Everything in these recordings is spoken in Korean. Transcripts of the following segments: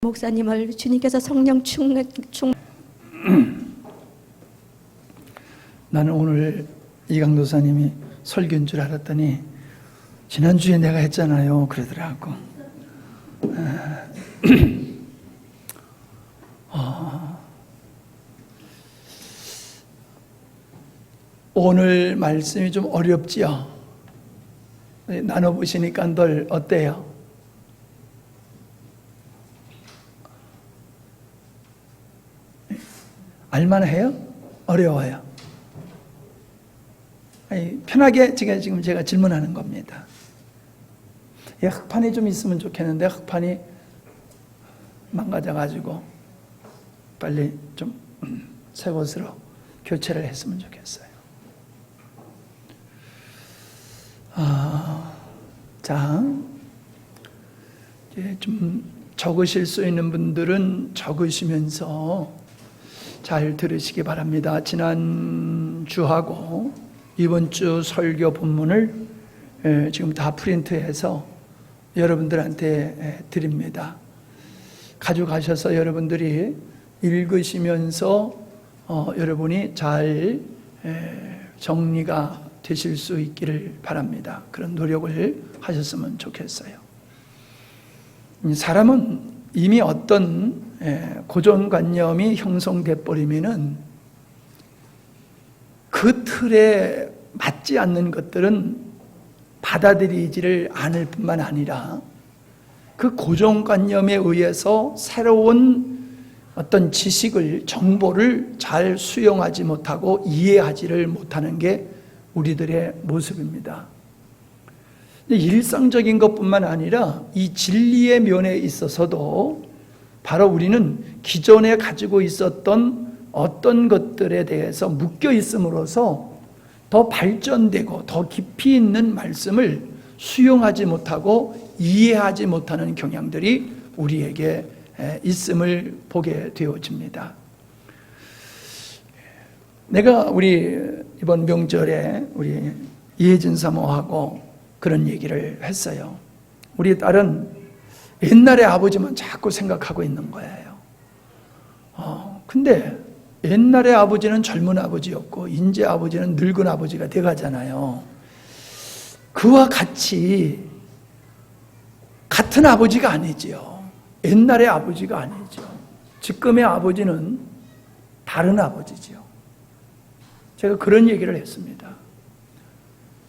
목사님을 주님께서 성령 충 나는 오늘 이강도사님이 설교인 줄 알았더니 지난주에 내가 했잖아요 그러더라고. 오늘 말씀이 좀 어렵지요? 나눠보시니까 늘 어때요? 알만해요? 어려워요? 아니, 편하게 지금 제가 질문하는 겁니다. 흑판이 좀 있으면 좋겠는데 흑판이 망가져가지고 빨리 좀 새 것으로 교체를 했으면 좋겠어요. 자, 이제 좀 적으실 수 있는 분들은 적으시면서 잘 들으시기 바랍니다. 지난 주하고 이번 주 설교 본문을 지금 다 프린트해서 여러분들한테 드립니다. 가져가셔서 여러분들이 읽으시면서 여러분이 잘 정리가 되실 수 있기를 바랍니다. 그런 노력을 하셨으면 좋겠어요. 사람은 이미 어떤 고정관념이 형성돼 버리면은 그 틀에 맞지 않는 것들은 받아들이지를 않을 뿐만 아니라 그 고정관념에 의해서 새로운 어떤 지식을, 정보를 잘 수용하지 못하고 이해하지를 못하는 게 우리들의 모습입니다. 일상적인 것뿐만 아니라 이 진리의 면에 있어서도 바로 우리는 기존에 가지고 있었던 어떤 것들에 대해서 묶여 있음으로써 더 발전되고 더 깊이 있는 말씀을 수용하지 못하고 이해하지 못하는 경향들이 우리에게 있음을 보게 되어집니다. 내가 우리 이번 명절에 우리 이혜진 사모하고 그런 얘기를 했어요. 우리 딸은 옛날의 아버지만 자꾸 생각하고 있는 거예요. 근데 옛날의 아버지는 젊은 아버지였고 이제 아버지는 늙은 아버지가 돼가잖아요. 그와 같이 같은 아버지가 아니지요. 옛날의 아버지가 아니죠. 지금의 아버지는 다른 아버지지요. 제가 그런 얘기를 했습니다.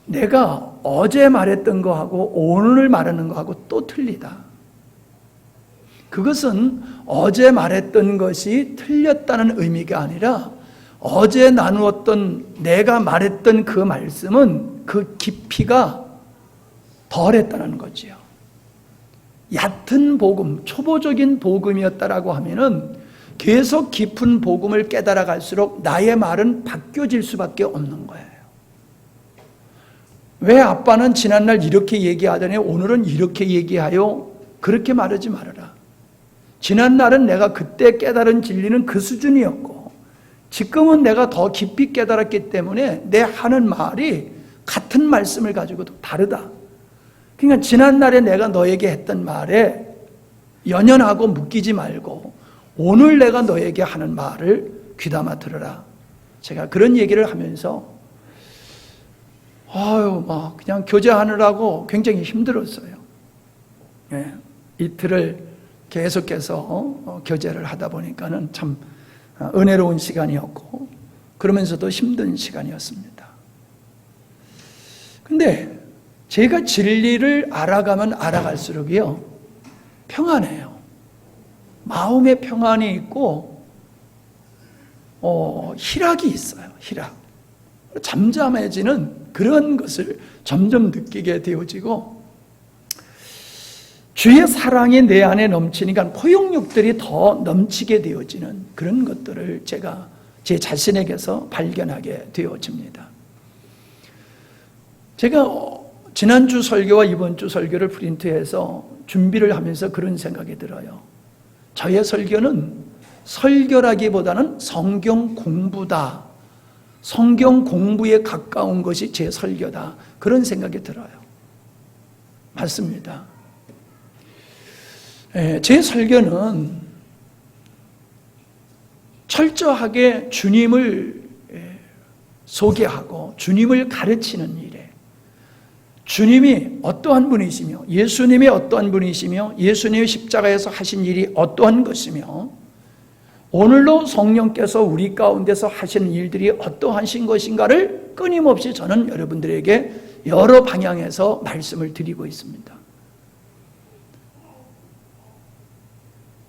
내가 어제 말했던 거하고 오늘 말하는 거하고 또 틀리다. 그것은 어제 말했던 것이 틀렸다는 의미가 아니라 어제 나누었던 내가 말했던 그 말씀은 그 깊이가 덜했다는 거지요. 얕은 복음, 초보적인 복음이었다라고 하면은 계속 깊은 복음을 깨달아 갈수록 나의 말은 바뀌어질 수밖에 없는 거예요. 왜 아빠는 지난날 이렇게 얘기하더니 오늘은 이렇게 얘기하여? 그렇게 말하지 말아라. 지난날은 내가 그때 깨달은 진리는 그 수준이었고 지금은 내가 더 깊이 깨달았기 때문에 내 하는 말이 같은 말씀을 가지고도 다르다. 그러니까 지난날에 내가 너에게 했던 말에 연연하고 묶이지 말고 오늘 내가 너에게 하는 말을 귀담아 들으라. 제가 그런 얘기를 하면서 막 그냥 교제하느라고 굉장히 힘들었어요. 예, 이틀을 계속해서 교제를 하다 보니까는 참 은혜로운 시간이었고 그러면서도 힘든 시간이었습니다. 근데 제가 진리를 알아가면 알아갈수록이요 평안해요. 마음의 평안이 있고 희락이 있어요. 희락. 잠잠해지는 그런 것을 점점 느끼게 되어지고 주의 사랑이 내 안에 넘치니까 포용력들이 더 넘치게 되어지는 그런 것들을 제가 제 자신에게서 발견하게 되어집니다. 제가 지난주 설교와 이번 주 설교를 프린트해서 준비를 하면서 그런 생각이 들어요. 저의 설교는 설교라기보다는 성경 공부다. 성경 공부에 가까운 것이 제 설교다. 그런 생각이 들어요. 맞습니다. 제 설교는 철저하게 주님을 소개하고 주님을 가르치는 일에, 주님이 어떠한 분이시며 예수님이 어떠한 분이시며 예수님의 십자가에서 하신 일이 어떠한 것이며 오늘도 성령께서 우리 가운데서 하시는 일들이 어떠하신 것인가를 끊임없이 저는 여러분들에게 여러 방향에서 말씀을 드리고 있습니다.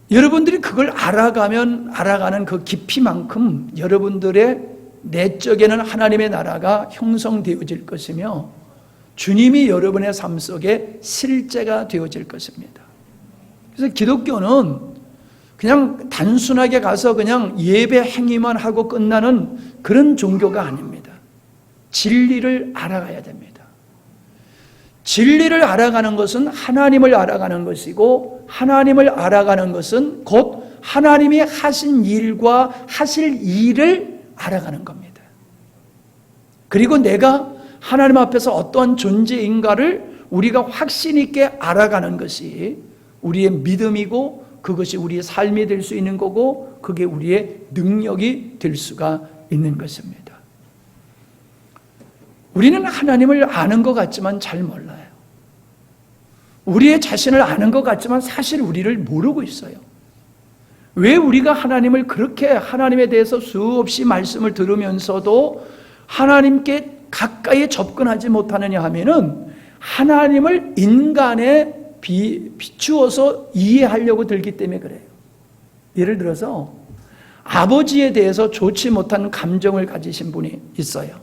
여러분들이 그걸 알아가면 알아가는 그 깊이만큼 여러분들의 내적에는 하나님의 나라가 형성되어질 것이며 주님이 여러분의 삶 속에 실제가 되어질 것입니다. 그래서 기독교는 그냥 단순하게 가서 그냥 예배 행위만 하고 끝나는 그런 종교가 아닙니다. 진리를 알아가야 됩니다. 진리를 알아가는 것은 하나님을 알아가는 것이고 하나님을 알아가는 것은 곧 하나님이 하신 일과 하실 일을 알아가는 겁니다. 그리고 내가 하나님 앞에서 어떠한 존재인가를 우리가 확신 있게 알아가는 것이 우리의 믿음이고 그것이 우리의 삶이 될 수 있는 거고 그게 우리의 능력이 될 수가 있는 것입니다. 우리는 하나님을 아는 것 같지만 잘 몰라요. 우리의 자신을 아는 것 같지만 사실 우리를 모르고 있어요. 왜 우리가 하나님을 그렇게 하나님에 대해서 수없이 말씀을 들으면서도 하나님께 가까이 접근하지 못하느냐 하면은 하나님을 인간에 비추어서 이해하려고 들기 때문에 그래요. 예를 들어서 아버지에 대해서 좋지 못한 감정을 가지신 분이 있어요.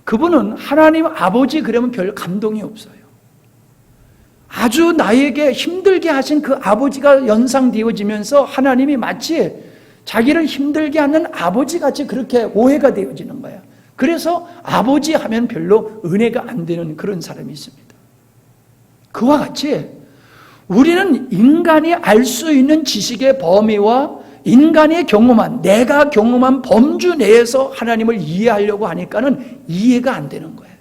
그분은 하나님 아버지 그러면 별 감동이 없어요. 아주 나에게 힘들게 하신 그 아버지가 연상되어지면서 하나님이 마치 자기를 힘들게 하는 아버지같이 그렇게 오해가 되어지는 거야. 그래서 아버지 하면 별로 은혜가 안 되는 그런 사람이 있습니다. 그와 같이 우리는 인간이 알 수 있는 지식의 범위와 인간이 경험한, 내가 경험한 범주 내에서 하나님을 이해하려고 하니까는 이해가 안 되는 거예요.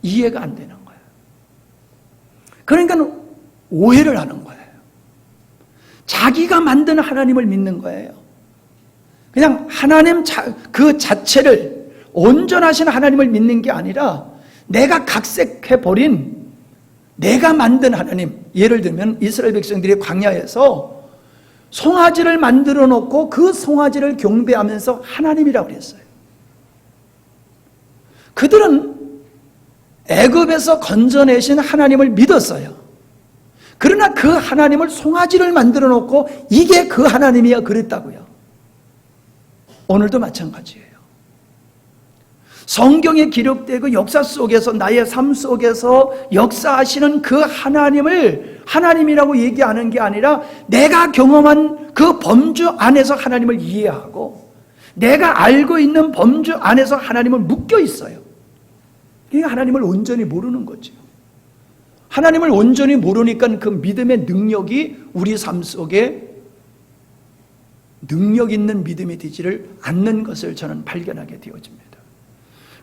이해가 안 되는 거예요. 그러니까 오해를 하는 거예요. 자기가 만든 하나님을 믿는 거예요. 그냥 하나님 그 자체를 온전하신 하나님을 믿는 게 아니라 내가 각색해버린 내가 만든 하나님, 예를 들면 이스라엘 백성들이 광야에서 송아지를 만들어 놓고 그 송아지를 경배하면서 하나님이라고 그랬어요. 그들은 애굽에서 건져내신 하나님을 믿었어요. 그러나 그 하나님을 송아지를 만들어 놓고 이게 그 하나님이야 그랬다고요. 오늘도 마찬가지예요. 성경에 기록되고 역사 속에서 나의 삶 속에서 역사하시는 그 하나님을 하나님이라고 얘기하는 게 아니라 내가 경험한 그 범주 안에서 하나님을 이해하고 내가 알고 있는 범주 안에서 하나님을 묶여 있어요. 그러니까 하나님을 온전히 모르는 거죠. 하나님을 온전히 모르니까 그 믿음의 능력이 우리 삶 속에 능력 있는 믿음이 되지를 않는 것을 저는 발견하게 되어집니다.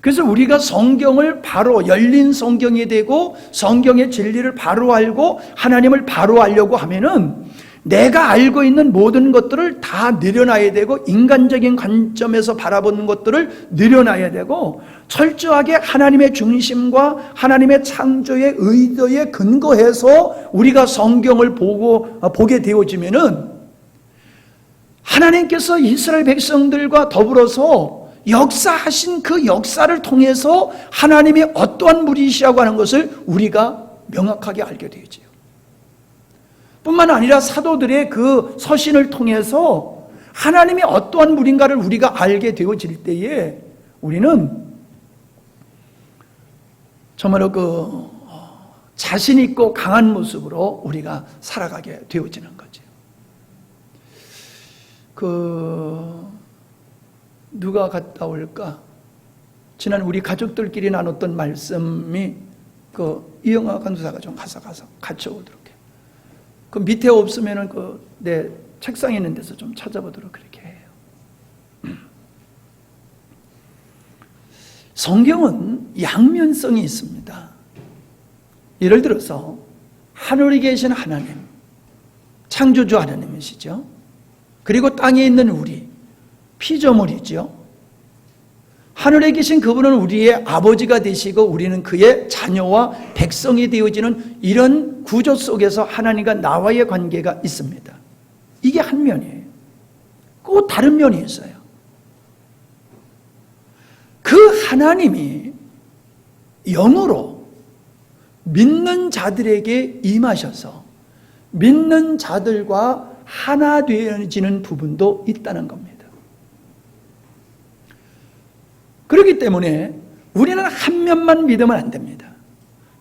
그래서 우리가 성경을 바로 열린 성경이 되고 성경의 진리를 바로 알고 하나님을 바로 알려고 하면은 내가 알고 있는 모든 것들을 다 내려놔야 되고 인간적인 관점에서 바라보는 것들을 내려놔야 되고 철저하게 하나님의 중심과 하나님의 창조의 의도에 근거해서 우리가 성경을 보게 되어지면은 하나님께서 이스라엘 백성들과 더불어서 역사하신 그 역사를 통해서 하나님이 어떠한 분이시라고 하는 것을 우리가 명확하게 알게 되지요. 뿐만 아니라 사도들의 그 서신을 통해서 하나님이 어떠한 분인가를 우리가 알게 되어질 때에 우리는 정말로 그 자신 있고 강한 모습으로 우리가 살아가게 되어지는 거죠. 누가 갔다 올까? 지난 우리 가족들끼리 나눴던 말씀이 이영하 간수사가 좀 가서 같이 오도록 해요. 그 밑에 없으면은 내 책상에 있는 데서 좀 찾아보도록 그렇게 해요. 성경은 양면성이 있습니다. 예를 들어서 하늘에 계신 하나님, 창조주 하나님이시죠. 그리고 땅에 있는 우리, 피조물이죠. 하늘에 계신 그분은 우리의 아버지가 되시고 우리는 그의 자녀와 백성이 되어지는 이런 구조 속에서 하나님과 나와의 관계가 있습니다. 이게 한 면이에요. 꼭 다른 면이 있어요. 그 하나님이 영으로 믿는 자들에게 임하셔서 믿는 자들과 하나 되어지는 부분도 있다는 겁니다. 그렇기 때문에 우리는 한 면만 믿으면 안 됩니다.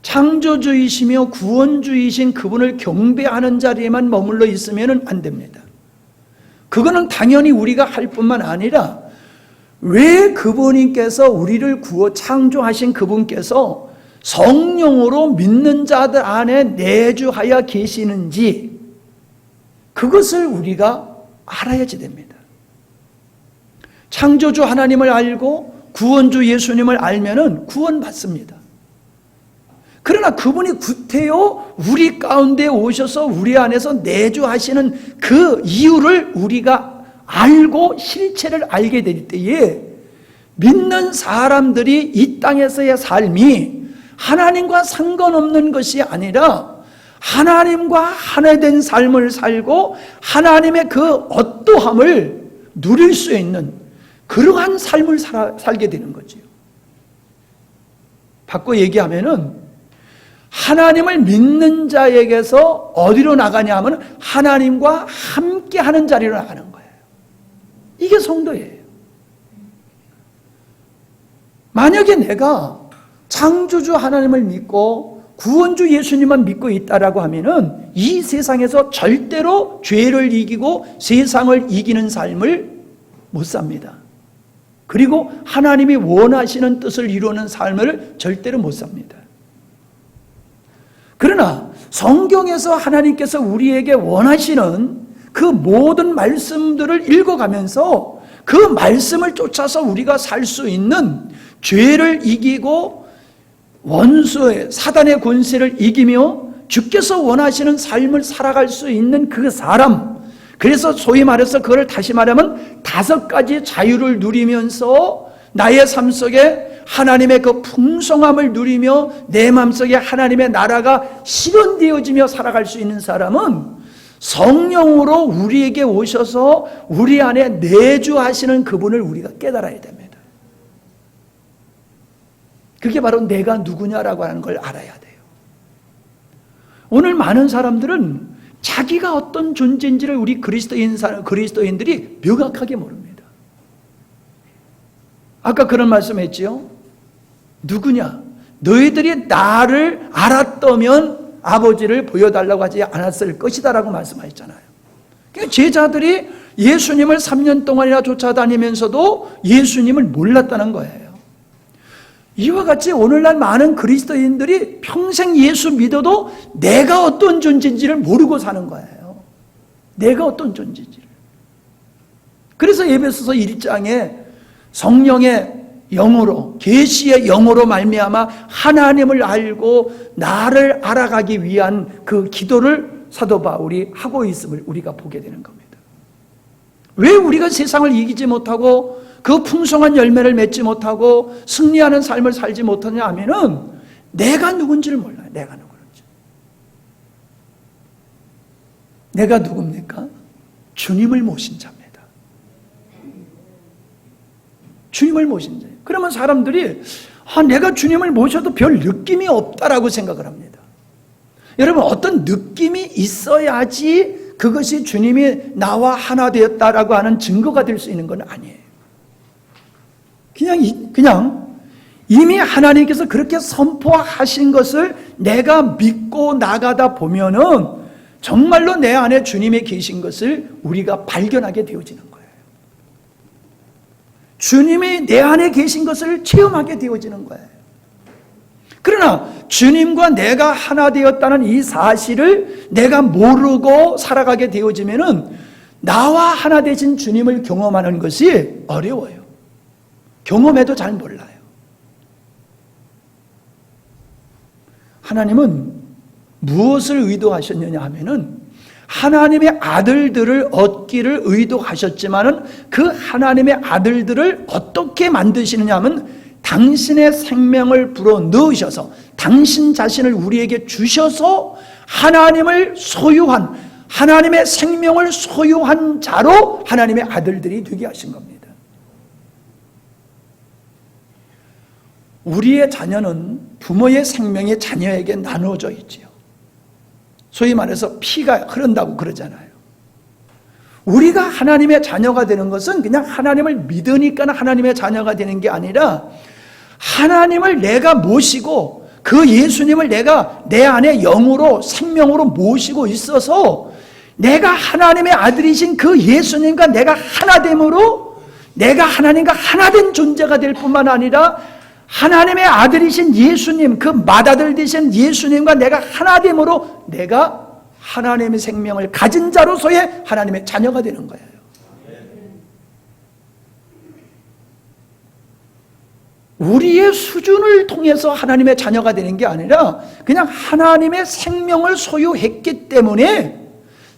창조주이시며 구원주이신 그분을 경배하는 자리에만 머물러 있으면 안 됩니다. 그거는 당연히 우리가 할 뿐만 아니라 왜 그분께서 우리를 창조하신 그분께서 성령으로 믿는 자들 안에 내주하여 계시는지 그것을 우리가 알아야지 됩니다. 창조주 하나님을 알고 구원주 예수님을 알면은 구원받습니다. 그러나 그분이 구태여 우리 가운데 오셔서 우리 안에서 내주하시는 그 이유를 우리가 알고 실체를 알게 될 때에 믿는 사람들이 이 땅에서의 삶이 하나님과 상관없는 것이 아니라 하나님과 하나 된 삶을 살고 하나님의 그 어떠함을 누릴 수 있는 그러한 삶을 살게 되는 거지요. 바꿔 얘기하면은 하나님을 믿는 자에게서 어디로 나가냐 하면 하나님과 함께 하는 자리로 나가는 거예요. 이게 성도예요. 만약에 내가 창조주 하나님을 믿고 구원주 예수님만 믿고 있다라고 하면은 이 세상에서 절대로 죄를 이기고 세상을 이기는 삶을 못 삽니다. 그리고 하나님이 원하시는 뜻을 이루는 삶을 절대로 못 삽니다. 그러나 성경에서 하나님께서 우리에게 원하시는 그 모든 말씀들을 읽어가면서 그 말씀을 쫓아서 우리가 살 수 있는 죄를 이기고 원수의 사단의 권세를 이기며 주께서 원하시는 삶을 살아갈 수 있는 그 사람, 그래서 소위 말해서 그걸 다시 말하면 5가지 자유를 누리면서 나의 삶 속에 하나님의 그 풍성함을 누리며 내 마음속에 하나님의 나라가 실현되어지며 살아갈 수 있는 사람은 성령으로 우리에게 오셔서 우리 안에 내주하시는 그분을 우리가 깨달아야 됩니다. 그게 바로 내가 누구냐라고 하는 걸 알아야 돼요. 오늘 많은 사람들은 자기가 어떤 존재인지를 우리 그리스도인들이 명확하게 모릅니다. 아까 그런 말씀했지요. 누구냐? 너희들이 나를 알았다면 아버지를 보여달라고 하지 않았을 것이다 라고 말씀하셨잖아요. 그러니까 제자들이 예수님을 3년 동안이나 쫓아다니면서도 예수님을 몰랐다는 거예요. 이와 같이 오늘날 많은 그리스도인들이 평생 예수 믿어도 내가 어떤 존재인지를 모르고 사는 거예요. 내가 어떤 존재인지를. 그래서 에베소서 1장에 성령의 영으로, 계시의 영으로 말미암아 하나님을 알고 나를 알아가기 위한 그 기도를 사도 바울이 하고 있음을 우리가 보게 되는 겁니다. 왜 우리가 세상을 이기지 못하고 그 풍성한 열매를 맺지 못하고 승리하는 삶을 살지 못하냐 하면은 내가 누군지를 몰라요. 내가 누구인지. 내가 누굽니까? 주님을 모신 자입니다. 주님을 모신 자예요. 그러면 사람들이 내가 주님을 모셔도 별 느낌이 없다라고 생각을 합니다. 여러분, 어떤 느낌이 있어야지 그것이 주님이 나와 하나 되었다라고 하는 증거가 될 수 있는 건 아니에요. 그냥 이미 하나님께서 그렇게 선포하신 것을 내가 믿고 나가다 보면은 정말로 내 안에 주님이 계신 것을 우리가 발견하게 되어지는 거예요. 주님이 내 안에 계신 것을 체험하게 되어지는 거예요. 그러나 주님과 내가 하나 되었다는 이 사실을 내가 모르고 살아가게 되어지면은 나와 하나 되신 주님을 경험하는 것이 어려워요. 경험해도 잘 몰라요. 하나님은 무엇을 의도하셨느냐 하면은 하나님의 아들들을 얻기를 의도하셨지만은 그 하나님의 아들들을 어떻게 만드시느냐 하면 당신의 생명을 불어 넣으셔서 당신 자신을 우리에게 주셔서 하나님을 소유한, 하나님의 생명을 소유한 자로 하나님의 아들들이 되게 하신 겁니다. 우리의 자녀는 부모의 생명이 자녀에게 나누어져 있지요. 소위 말해서 피가 흐른다고 그러잖아요. 우리가 하나님의 자녀가 되는 것은 그냥 하나님을 믿으니까 하나님의 자녀가 되는 게 아니라 하나님을 내가 모시고 그 예수님을 내가 내 안에 영으로 생명으로 모시고 있어서 내가 하나님의 아들이신 그 예수님과 내가 하나됨으로 내가 하나님과 하나된 존재가 될 뿐만 아니라 하나님의 아들이신 예수님, 그 맏아들 되신 예수님과 내가 하나됨으로 내가 하나님의 생명을 가진 자로서의 하나님의 자녀가 되는 거예요. 우리의 수준을 통해서 하나님의 자녀가 되는 게 아니라 그냥 하나님의 생명을 소유했기 때문에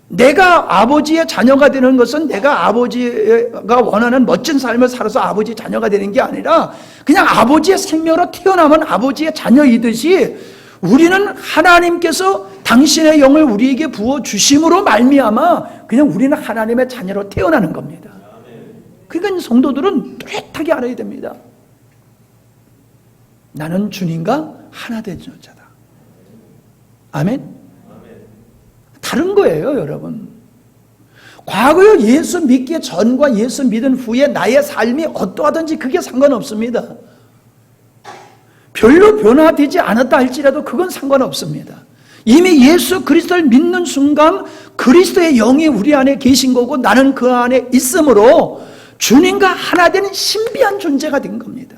내가 아버지의 자녀가 되는 것은 내가 아버지가 원하는 멋진 삶을 살아서 아버지의 자녀가 되는 게 아니라 그냥 아버지의 생명으로 태어나면 아버지의 자녀이듯이 우리는 하나님께서 당신의 영을 우리에게 부어주심으로 말미암아 그냥 우리는 하나님의 자녀로 태어나는 겁니다. 그러니까 성도들은 뚜렷하게 알아야 됩니다. 나는 주님과 하나 된 존재다. 아멘? 다른 거예요, 여러분. 과거에 예수 믿기 전과 예수 믿은 후에 나의 삶이 어떠하든지 그게 상관없습니다. 별로 변화되지 않았다 할지라도 그건 상관없습니다. 이미 예수 그리스도를 믿는 순간 그리스도의 영이 우리 안에 계신 거고 나는 그 안에 있으므로 주님과 하나 되는 신비한 존재가 된 겁니다.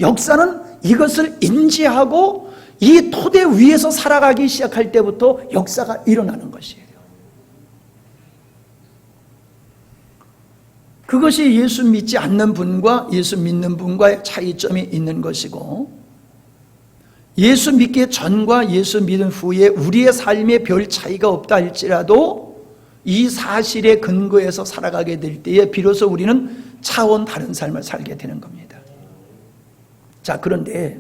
역사는 이것을 인지하고 이 토대 위에서 살아가기 시작할 때부터 역사가 일어나는 것이에요. 그것이 예수 믿지 않는 분과 예수 믿는 분과의 차이점이 있는 것이고, 예수 믿기 전과 예수 믿은 후에 우리의 삶에 별 차이가 없다 할지라도 이 사실에 근거해서 살아가게 될 때에 비로소 우리는 차원 다른 삶을 살게 되는 겁니다. 자, 그런데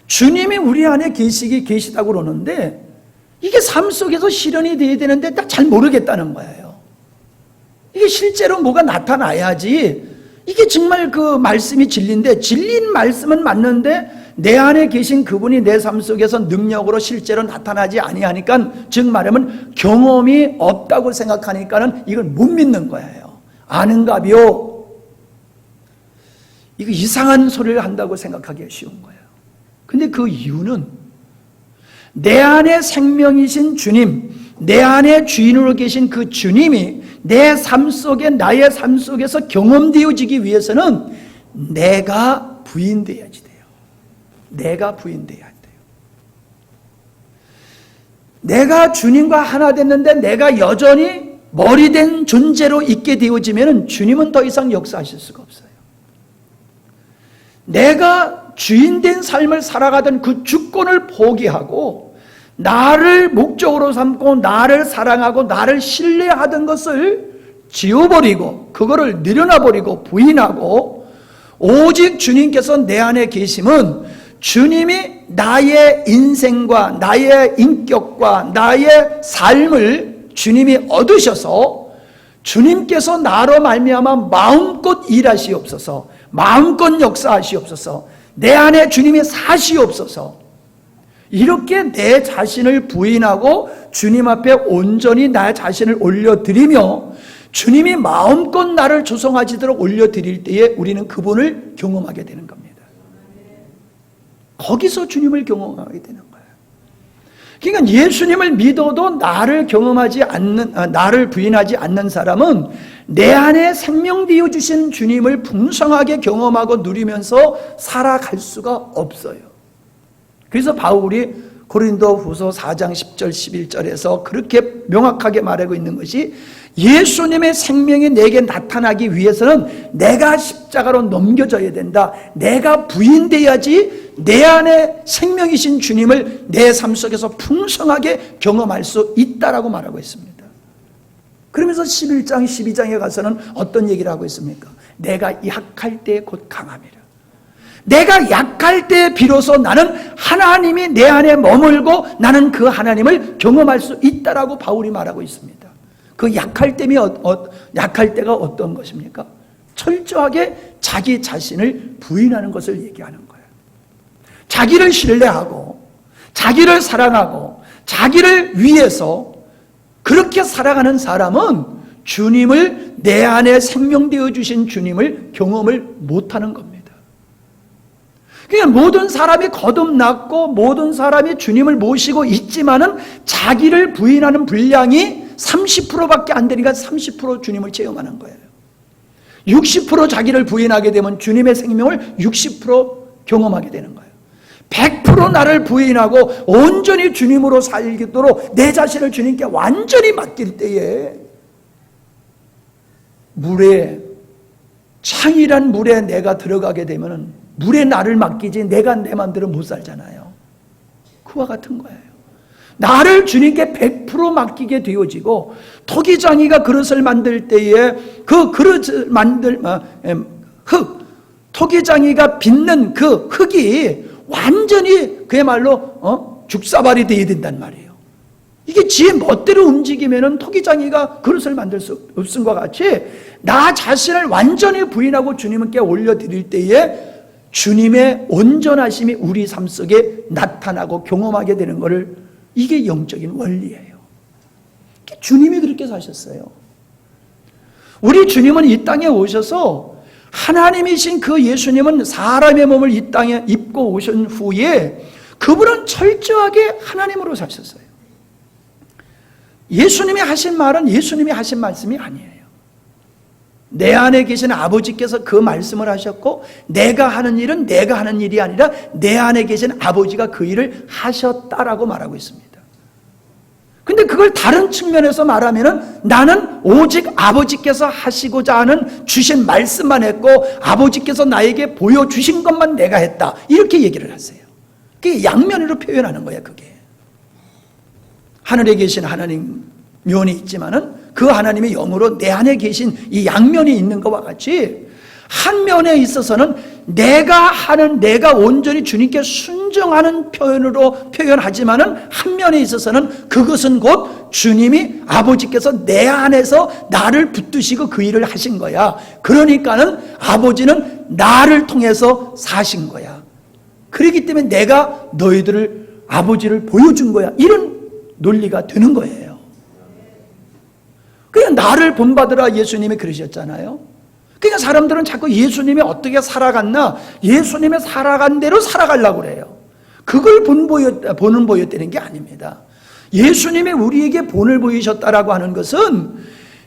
주님이 우리 안에 계시다고 그러는데 이게 삶 속에서 실현이 돼야 되는데 나 잘 모르겠다는 거예요. 이게 실제로 뭐가 나타나야지 이게 정말 그 말씀이 진리인데, 진리인 말씀은 맞는데 내 안에 계신 그분이 내 삶 속에서 능력으로 실제로 나타나지 아니하니까, 즉 말하면 경험이 없다고 생각하니까는 이걸 못 믿는 거예요. 아는가비요? 이거 이상한 소리를 한다고 생각하기 쉬운 거예요. 근데 그 이유는 내 안에 생명이신 주님, 내 안에 주인으로 계신 그 주님이 내 삶 속에, 나의 삶 속에서 경험되어지기 위해서는 내가 부인돼야지 돼요. 내가 부인돼야 돼요. 내가 주님과 하나 됐는데 내가 여전히 머리된 존재로 있게 되어지면 주님은 더 이상 역사하실 수가 없어요. 내가 주인된 삶을 살아가던 그 주권을 포기하고 나를 목적으로 삼고 나를 사랑하고 나를 신뢰하던 것을 지워버리고 그거를 내려놔버리고 부인하고 오직 주님께서 내 안에 계심은 주님이 나의 인생과 나의 인격과 나의 삶을 주님이 얻으셔서 주님께서 나로 말미암아 마음껏 일하시옵소서, 마음껏 역사하시옵소서, 내 안에 주님이 사시옵소서, 이렇게 내 자신을 부인하고 주님 앞에 온전히 나 자신을 올려드리며 주님이 마음껏 나를 조성하시도록 올려드릴 때에 우리는 그분을 경험하게 되는 겁니다. 거기서 주님을 경험하게 되는 거예요. 그러니까 예수님을 믿어도 나를 경험하지 않는, 나를 부인하지 않는 사람은 내 안에 생명 되어 주신 주님을 풍성하게 경험하고 누리면서 살아갈 수가 없어요. 그래서 바울이 고린도후서 4장 10절 11절에서 그렇게 명확하게 말하고 있는 것이 예수님의 생명이 내게 나타나기 위해서는 내가 십자가로 넘겨져야 된다. 내가 부인돼야지 내 안에 생명이신 주님을 내 삶 속에서 풍성하게 경험할 수 있다라고 말하고 있습니다. 그러면서 11장 12장에 가서는 어떤 얘기를 하고 있습니까? 내가 약할 때 곧 강함이라. 내가 약할 때 비로소 나는 하나님이 내 안에 머물고 나는 그 하나님을 경험할 수 있다라고 바울이 말하고 있습니다. 그 약할 때가 어떤 것입니까? 철저하게 자기 자신을 부인하는 것을 얘기하는 거예요. 자기를 신뢰하고 자기를 사랑하고 자기를 위해서 그렇게 살아가는 사람은 주님을 내 안에 생명되어 주신 주님을 경험을 못하는 겁니다. 그러니까 모든 사람이 거듭났고 모든 사람이 주님을 모시고 있지만은 자기를 부인하는 분량이 30%밖에 안 되니까 30% 주님을 체험하는 거예요. 60% 자기를 부인하게 되면 주님의 생명을 60% 경험하게 되는 거예요. 100% 나를 부인하고 온전히 주님으로 살도록 내 자신을 주님께 완전히 맡길 때에 창이란 물에 내가 들어가게 되면 물에 나를 맡기지 내가 내 마음대로 못 살잖아요. 그와 같은 거예요. 나를 주님께 100% 맡기게 되어지고 토기장이가 그릇을 만들 때에 그 그릇을 토기장이가 빚는 그 흙이 완전히 그야말로 죽사발이 되어야 된단 말이에요. 이게 지의 멋대로 움직이면은 토기장이가 그릇을 만들 수 없음과 같이 나 자신을 완전히 부인하고 주님께 올려드릴 때에 주님의 온전하심이 우리 삶 속에 나타나고 경험하게 되는 것을 이게 영적인 원리예요. 주님이 그렇게 사셨어요. 우리 주님은 이 땅에 오셔서 하나님이신 그 예수님은 사람의 몸을 이 땅에 입고 오신 후에 그분은 철저하게 하나님으로 사셨어요. 예수님이 하신 말은 예수님이 하신 말씀이 아니에요. 내 안에 계신 아버지께서 그 말씀을 하셨고 내가 하는 일은 내가 하는 일이 아니라 내 안에 계신 아버지가 그 일을 하셨다라고 말하고 있습니다. 근데 그걸 다른 측면에서 말하면은 나는 오직 아버지께서 하시고자 하는 주신 말씀만 했고 아버지께서 나에게 보여주신 것만 내가 했다. 이렇게 얘기를 하세요. 그게 양면으로 표현하는 거예요. 그게 하늘에 계신 하나님 면이 있지만은 그 하나님의 영으로 내 안에 계신 이 양면이 있는 것과 같이 한 면에 있어서는 내가 온전히 주님께 순종하는 표현으로 표현하지만은 한 면에 있어서는 그것은 곧 주님이 아버지께서 내 안에서 나를 붙드시고 그 일을 하신 거야. 그러니까는 아버지는 나를 통해서 사신 거야. 그렇기 때문에 내가 너희들을 아버지를 보여준 거야. 이런 논리가 되는 거예요. 그냥 나를 본받으라 예수님이 그러셨잖아요. 그러니까 사람들은 자꾸 예수님이 어떻게 살아갔나 예수님의 살아간 대로 살아가려고 그래요. 그걸 본을 보였다는 게 아닙니다. 예수님이 우리에게 본을 보이셨다라고 하는 것은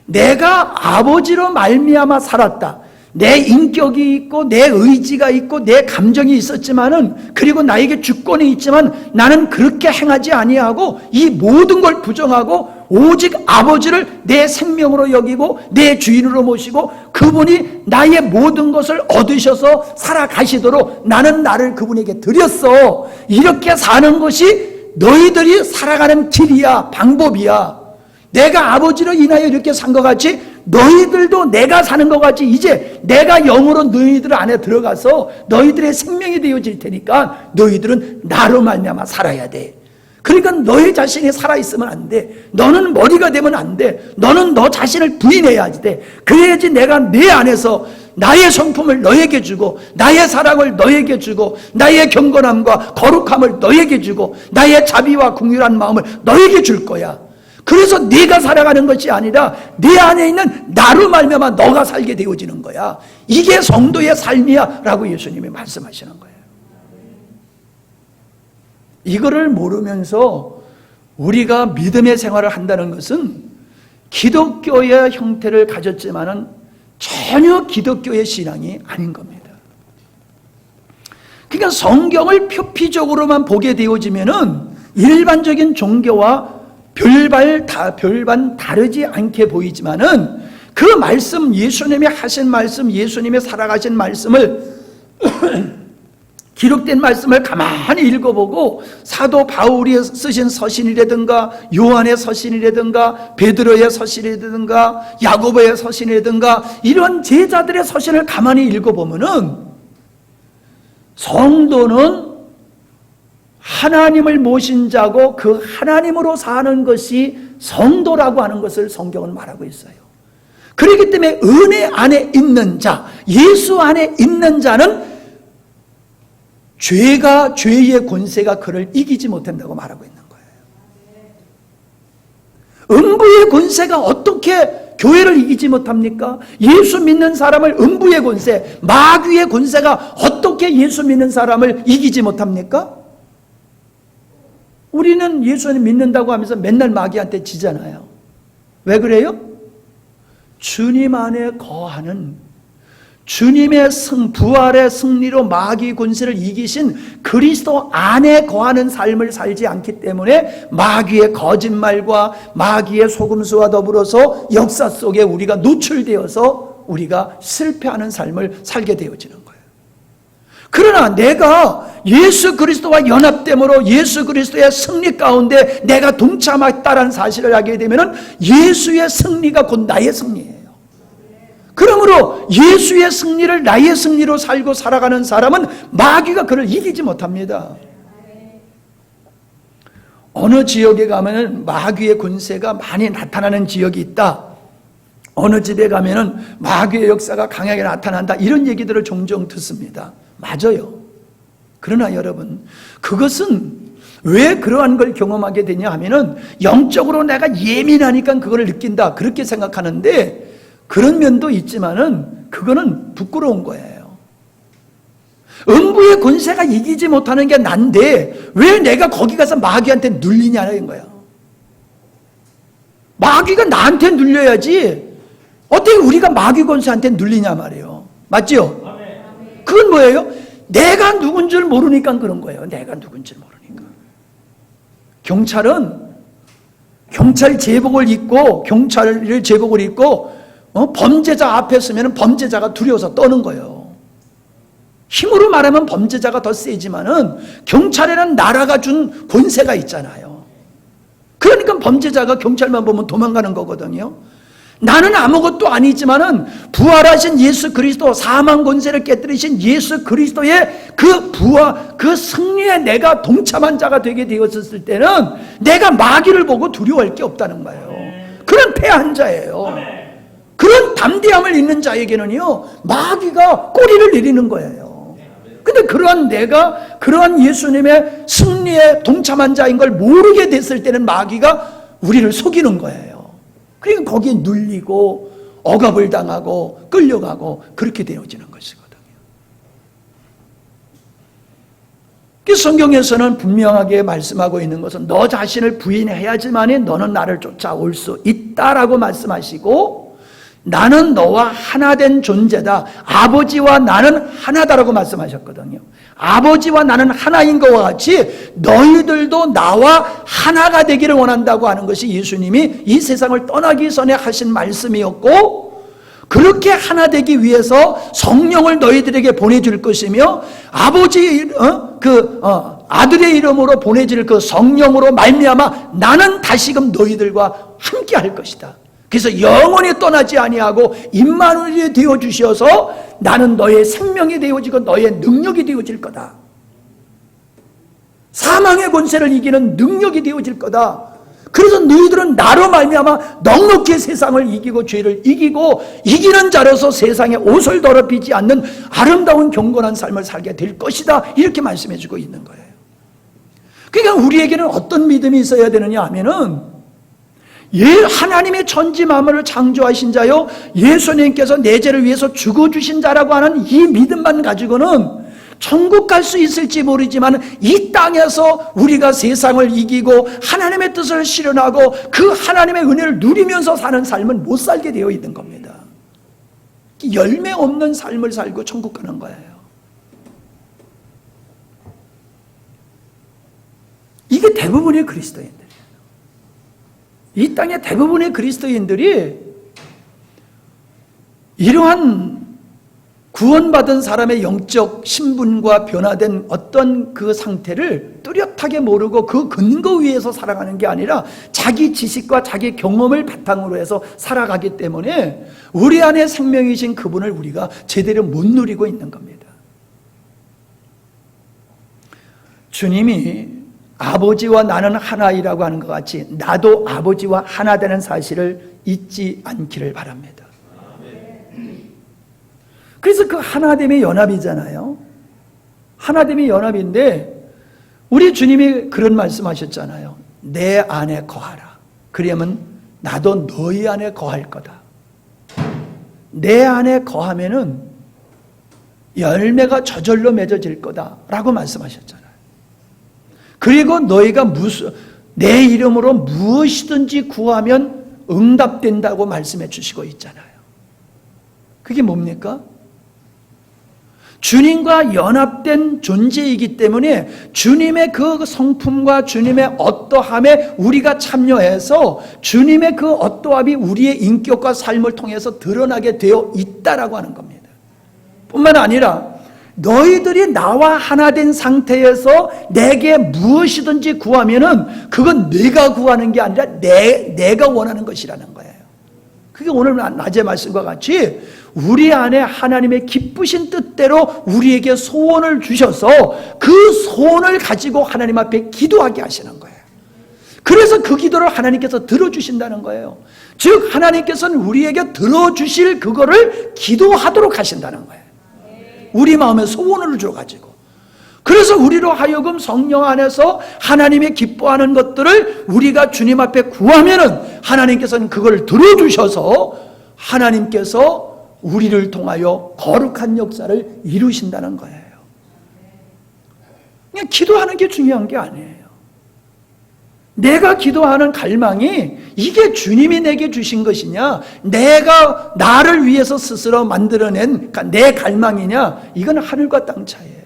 내가 아버지로 말미암아 살았다. 내 인격이 있고 내 의지가 있고 내 감정이 있었지만은 그리고 나에게 주권이 있지만 나는 그렇게 행하지 아니하고 이 모든 걸 부정하고 오직 아버지를 내 생명으로 여기고 내 주인으로 모시고 그분이 나의 모든 것을 얻으셔서 살아가시도록 나는 나를 그분에게 드렸어. 이렇게 사는 것이 너희들이 살아가는 길이야, 방법이야. 내가 아버지로 인하여 이렇게 산 것 같이 너희들도 내가 사는 것 같이 이제 내가 영으로 너희들 안에 들어가서 너희들의 생명이 되어질 테니까 너희들은 나로 말미암아 살아야 돼. 그러니까 너희 자신이 살아있으면 안 돼. 너는 머리가 되면 안 돼. 너는 너 자신을 부인해야지 돼. 그래야지 내가 내 안에서 나의 성품을 너에게 주고 나의 사랑을 너에게 주고 나의 경건함과 거룩함을 너에게 주고 나의 자비와 긍휼한 마음을 너에게 줄 거야. 그래서 네가 살아가는 것이 아니라 네 안에 있는 나로 말미암아 너가 살게 되어지는 거야. 이게 성도의 삶이야 라고 예수님이 말씀하시는 거예요. 이거를 모르면서 우리가 믿음의 생활을 한다는 것은 기독교의 형태를 가졌지만은 전혀 기독교의 신앙이 아닌 겁니다. 그러니까 성경을 표피적으로만 보게 되어지면은 일반적인 종교와 별반 다르지 않게 보이지만은 그 말씀, 예수님이 하신 말씀, 예수님이 살아가신 말씀을 기록된 말씀을 가만히 읽어보고 사도 바울이 쓰신 서신이라든가 요한의 서신이라든가 베드로의 서신이라든가 야고보의 서신이라든가 이런 제자들의 서신을 가만히 읽어보면은 성도는 하나님을 모신 자고 그 하나님으로 사는 것이 성도라고 하는 것을 성경은 말하고 있어요. 그렇기 때문에 은혜 안에 있는 자, 예수 안에 있는 자는 죄의 권세가 그를 이기지 못한다고 말하고 있는 거예요. 음부의 권세가 어떻게 교회를 이기지 못합니까? 예수 믿는 사람을 음부의 권세, 마귀의 권세가 어떻게 예수 믿는 사람을 이기지 못합니까? 우리는 예수님 믿는다고 하면서 맨날 마귀한테 지잖아요. 왜 그래요? 주님 안에 거하는 주님의 부활의 승리로 마귀 권세를 이기신 그리스도 안에 거하는 삶을 살지 않기 때문에 마귀의 거짓말과 마귀의 속임수와 더불어서 역사 속에 우리가 노출되어서 우리가 실패하는 삶을 살게 되어지는 거예요. 그러나 내가 예수 그리스도와 연합됨으로 예수 그리스도의 승리 가운데 내가 동참했다는 사실을 알게 되면 예수의 승리가 곧 나의 승리예요. 그러므로 예수의 승리를 나의 승리로 살고 살아가는 사람은 마귀가 그를 이기지 못합니다. 어느 지역에 가면 마귀의 권세가 많이 나타나는 지역이 있다. 어느 집에 가면 마귀의 역사가 강하게 나타난다. 이런 얘기들을 종종 듣습니다. 맞아요. 그러나 여러분, 그것은 왜 그러한 걸 경험하게 되냐 하면은 영적으로 내가 예민하니까 그걸 느낀다. 그렇게 생각하는데 그런 면도 있지만은 그거는 부끄러운 거예요. 음부의 권세가 이기지 못하는 게 난데 왜 내가 거기 가서 마귀한테 눌리냐는 거야. 마귀가 나한테 눌려야지 어떻게 우리가 마귀 권세한테 눌리냐 말이에요. 맞죠? 그건 뭐예요? 내가 누군 줄 모르니까 그런 거예요. 내가 누군 줄 모르니까. 경찰 제복을 입고 범죄자 앞에 서면 범죄자가 두려워서 떠는 거예요. 힘으로 말하면 범죄자가 더 세지만은 경찰에는 나라가 준 권세가 있잖아요. 그러니까 범죄자가 경찰만 보면 도망가는 거거든요. 나는 아무것도 아니지만은 부활하신 예수 그리스도, 사망 권세를 깨뜨리신 예수 그리스도의 그 승리에 내가 동참한 자가 되게 되었을 때는 내가 마귀를 보고 두려워할 게 없다는 거예요. 그런 패한 자예요. 그런 담대함을 있는 자에게는요, 마귀가 꼬리를 내리는 거예요. 근데 내가 그러한 예수님의 승리에 동참한 자인 걸 모르게 됐을 때는 마귀가 우리를 속이는 거예요. 그러니까 거기에 눌리고 억압을 당하고 끌려가고 그렇게 되어지는 것이거든요. 성경에서는 분명하게 말씀하고 있는 것은 너 자신을 부인해야지만이 너는 나를 쫓아올 수 있다라고 말씀하시고 나는 너와 하나 된 존재다. 아버지와 나는 하나다라고 말씀하셨거든요. 아버지와 나는 하나인 것과 같이 너희들도 나와 하나가 되기를 원한다고 하는 것이 예수님이 이 세상을 떠나기 전에 하신 말씀이었고, 그렇게 하나 되기 위해서 성령을 너희들에게 보내줄 것이며 아들의 이름으로 보내질 그 성령으로 말미암아 나는 다시금 너희들과 함께 할 것이다. 그래서 영원히 떠나지 아니하고 임마누엘이 되어 주셔서 나는 너의 생명이 되어지고 너의 능력이 되어질 거다. 사망의 권세를 이기는 능력이 되어질 거다. 그래서 너희들은 나로 말미암아 넉넉히 세상을 이기고 죄를 이기고 이기는 자로서 세상에 옷을 더럽히지 않는 아름다운 경건한 삶을 살게 될 것이다. 이렇게 말씀해 주고 있는 거예요. 그러니까 우리에게는 어떤 믿음이 있어야 되느냐 하면은 하나님의 천지 만물을 창조하신 자요, 예수님께서 내 죄를 위해서 죽어주신 자라고 하는 이 믿음만 가지고는 천국 갈 수 있을지 모르지만 이 땅에서 우리가 세상을 이기고 하나님의 뜻을 실현하고 그 하나님의 은혜를 누리면서 사는 삶은 못 살게 되어 있는 겁니다. 열매 없는 삶을 살고 천국 가는 거예요. 이게 대부분의 그리스도인들이에요. 이 땅의 대부분의 그리스도인들이 이러한 구원받은 사람의 영적 신분과 변화된 어떤 그 상태를 뚜렷하게 모르고 그 근거 위에서 살아가는 게 아니라 자기 지식과 자기 경험을 바탕으로 해서 살아가기 때문에 우리 안에 생명이신 그분을 우리가 제대로 못 누리고 있는 겁니다. 주님이 아버지와 나는 하나이라고 하는 것 같이 나도 아버지와 하나 되는 사실을 잊지 않기를 바랍니다. 그래서 그 하나됨의 연합이잖아요. 하나됨의 연합인데 우리 주님이 그런 말씀하셨잖아요. 내 안에 거하라. 그러면 나도 너희 안에 거할 거다. 내 안에 거하면은 열매가 저절로 맺어질 거다라고 말씀하셨잖아요. 그리고 너희가 내 이름으로 무엇이든지 구하면 응답된다고 말씀해 주시고 있잖아요. 그게 뭡니까? 주님과 연합된 존재이기 때문에 주님의 그 성품과 주님의 어떠함에 우리가 참여해서 주님의 그 어떠함이 우리의 인격과 삶을 통해서 드러나게 되어 있다라고 하는 겁니다. 뿐만 아니라 너희들이 나와 하나 된 상태에서 내게 무엇이든지 구하면은 그건 네가 구하는 게 아니라 내가 원하는 것이라는 거예요. 그게 오늘 낮의 말씀과 같이 우리 안에 하나님의 기쁘신 뜻대로 우리에게 소원을 주셔서 그 소원을 가지고 하나님 앞에 기도하게 하시는 거예요. 그래서 그 기도를 하나님께서 들어주신다는 거예요. 즉 하나님께서는 우리에게 들어주실 그거를 기도하도록 하신다는 거예요. 우리 마음에 소원을 줘가지고. 그래서 우리로 하여금 성령 안에서 하나님의 기뻐하는 것들을 우리가 주님 앞에 구하면은 하나님께서는 그걸 들어주셔서 하나님께서 우리를 통하여 거룩한 역사를 이루신다는 거예요. 그냥 기도하는 게 중요한 게 아니에요. 내가 기도하는 갈망이 이게 주님이 내게 주신 것이냐, 내가 나를 위해서 스스로 만들어낸 내 갈망이냐, 이건 하늘과 땅 차이예요.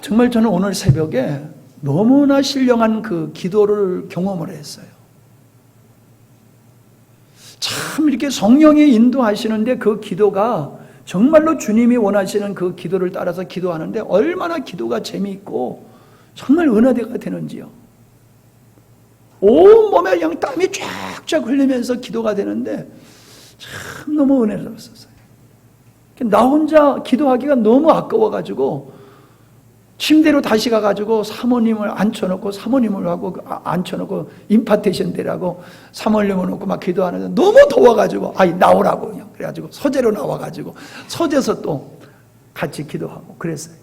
정말 저는 오늘 새벽에 너무나 신령한 그 기도를 경험을 했어요. 참 이렇게 성령이 인도하시는데 그 기도가 정말로 주님이 원하시는 그 기도를 따라서 기도하는데 얼마나 기도가 재미있고 정말 은혜가 되는지요. 온몸에 그냥 땀이 쫙쫙 흘리면서 기도가 되는데 참 너무 은혜로웠어요. 나 혼자 기도하기가 너무 아까워가지고 침대로 다시 가가지고 사모님을 앉혀놓고 사모님을 하고 앉혀놓고 임파테이션 되라고 사모님을 놓고 막 기도하는데 너무 더워가지고 나오라고 그냥 그래가지고 서재로 나와가지고 서재에서 또 같이 기도하고 그랬어요.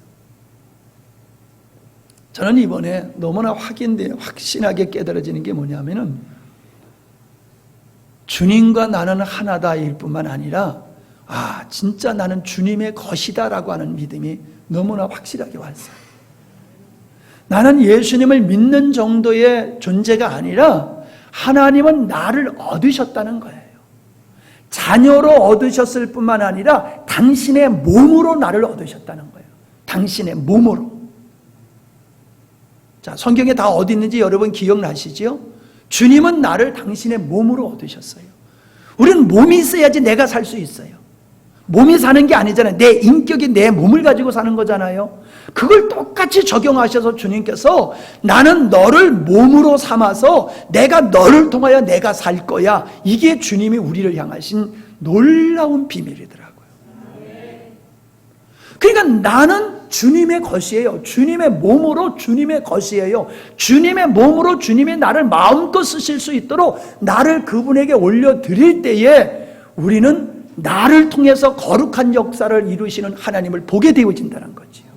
저는 이번에 너무나 확신하게 깨달아지는 게 뭐냐면은 주님과 나는 하나다일 뿐만 아니라 진짜 나는 주님의 것이다라고 하는 믿음이 너무나 확실하게 왔어요. 나는 예수님을 믿는 정도의 존재가 아니라 하나님은 나를 얻으셨다는 거예요. 자녀로 얻으셨을 뿐만 아니라 당신의 몸으로 나를 얻으셨다는 거예요. 당신의 몸으로. 자, 성경에 다 어디 있는지 여러분 기억나시죠? 주님은 나를 당신의 몸으로 얻으셨어요. 우리는 몸이 있어야지 내가 살 수 있어요. 몸이 사는 게 아니잖아요. 내 인격이 내 몸을 가지고 사는 거잖아요. 그걸 똑같이 적용하셔서 주님께서 나는 너를 몸으로 삼아서 내가 너를 통하여 내가 살 거야. 이게 주님이 우리를 향하신 놀라운 비밀이더라고요. 그러니까 나는 주님의 것이에요. 주님의 몸으로 주님의 것이에요. 주님의 몸으로 주님이 나를 마음껏 쓰실 수 있도록 나를 그분에게 올려드릴 때에 우리는 나를 통해서 거룩한 역사를 이루시는 하나님을 보게 되어진다는 거지요.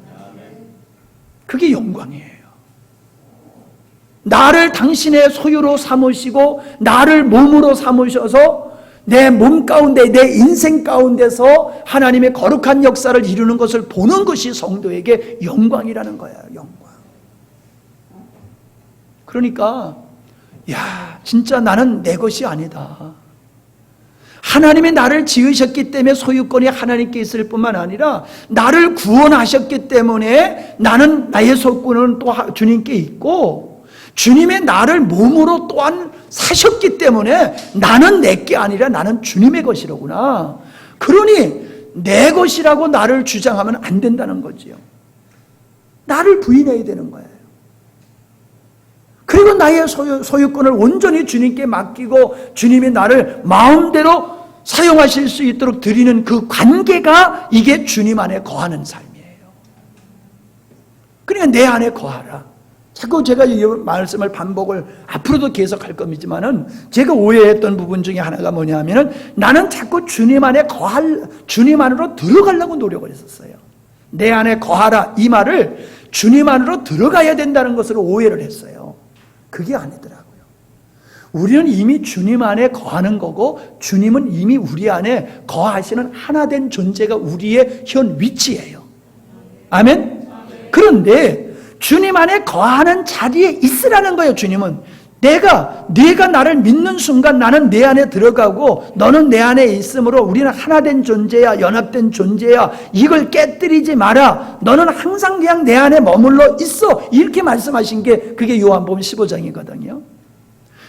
그게 영광이에요. 나를 당신의 소유로 삼으시고 나를 몸으로 삼으셔서 내 몸 가운데 내 인생 가운데서 하나님의 거룩한 역사를 이루는 것을 보는 것이 성도에게 영광이라는 거예요. 영광. 그러니까 진짜 나는 내 것이 아니다. 하나님이 나를 지으셨기 때문에 소유권이 하나님께 있을 뿐만 아니라 나를 구원하셨기 때문에 나는 나의 소유권은 또 주님께 있고, 주님의 나를 몸으로 또한 사셨기 때문에 나는 내게 아니라 나는 주님의 것이로구나. 그러니 내 것이라고 나를 주장하면 안 된다는 거지요. 나를 부인해야 되는 거예요. 그리고 나의 소유권을 온전히 주님께 맡기고 주님이 나를 마음대로 사용하실 수 있도록 드리는 그 관계가, 이게 주님 안에 거하는 삶이에요. 그러니까 내 안에 거하라. 자꾸 제가 이 말씀을 반복을 앞으로도 계속할 겁니다만은, 제가 오해했던 부분 중에 하나가 뭐냐면은, 나는 자꾸 주님 안에 주님 안으로 들어가려고 노력을 했었어요. 내 안에 거하라, 이 말을 주님 안으로 들어가야 된다는 것으로 오해를 했어요. 그게 아니더라고요. 우리는 이미 주님 안에 거하는 거고, 주님은 이미 우리 안에 거하시는 하나된 존재가 우리의 현 위치예요. 아멘? 그런데 주님 안에 거하는 자리에 있으라는 거예요. 주님은 네가 나를 믿는 순간 나는 내 안에 들어가고 너는 내 안에 있으므로 우리는 하나된 존재야, 연합된 존재야. 이걸 깨뜨리지 마라. 너는 항상 그냥 내 안에 머물러 있어. 이렇게 말씀하신 게 그게 요한복음 15장이거든요.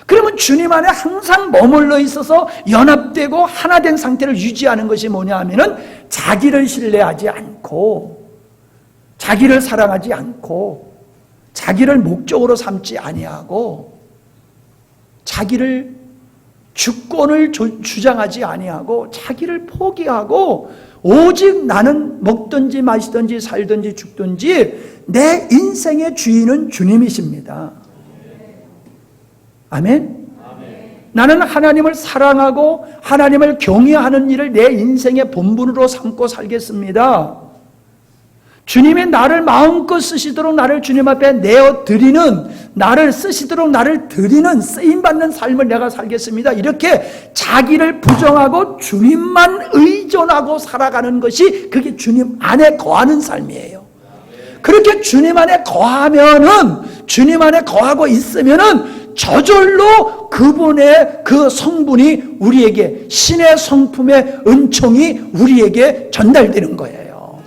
그러면 주님 안에 항상 머물러 있어서 연합되고 하나된 상태를 유지하는 것이 뭐냐 하면은, 자기를 신뢰하지 않고, 자기를 사랑하지 않고, 자기를 목적으로 삼지 아니하고, 자기를 주권을 주장하지 아니하고, 자기를 포기하고, 오직 나는 먹든지 마시든지 살든지 죽든지 내 인생의 주인은 주님이십니다. 아멘? 나는 하나님을 사랑하고 하나님을 경외하는 일을 내 인생의 본분으로 삼고 살겠습니다. 주님이 나를 마음껏 쓰시도록 나를 주님 앞에 내어드리는, 나를 쓰시도록 나를 드리는, 쓰임받는 삶을 내가 살겠습니다. 이렇게 자기를 부정하고 주님만 의존하고 살아가는 것이, 그게 주님 안에 거하는 삶이에요. 그렇게 주님 안에 거하면은, 주님 안에 거하고 있으면은 저절로 그분의 그 성분이 우리에게, 신의 성품의 은총이 우리에게 전달되는 거예요.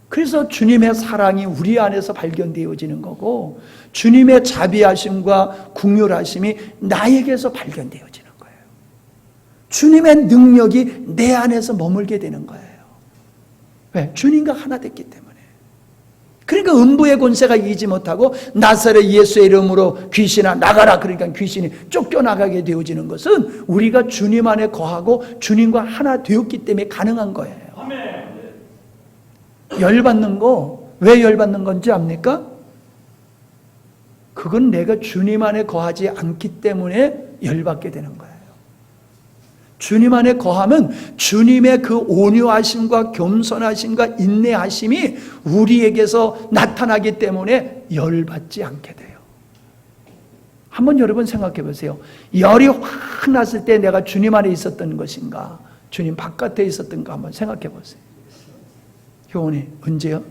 그래서 주님의 사랑이 우리 안에서 발견되어지는 거고, 주님의 자비하심과 긍휼하심이 나에게서 발견되어지는 거예요. 주님의 능력이 내 안에서 머물게 되는 거예요. 왜? 주님과 하나 됐기 때문에. 그러니까 음부의 권세가 이기지 못하고 나사렛 예수의 이름으로 귀신아 나가라, 그러니까 귀신이 쫓겨나가게 되어지는 것은 우리가 주님 안에 거하고 주님과 하나 되었기 때문에 가능한 거예요. 열받는 거, 왜 열받는 건지 압니까? 그건 내가 주님 안에 거하지 않기 때문에 열받게 되는 거예요. 주님 안에 거하면 주님의 그 온유하심과 겸손하심과 인내하심이 우리에게서 나타나기 때문에 열받지 않게 돼요. 한번 여러분 생각해 보세요. 열이 확 났을 때 내가 주님 안에 있었던 것인가, 주님 바깥에 있었던가 한번 생각해 보세요. 교훈이 언제요?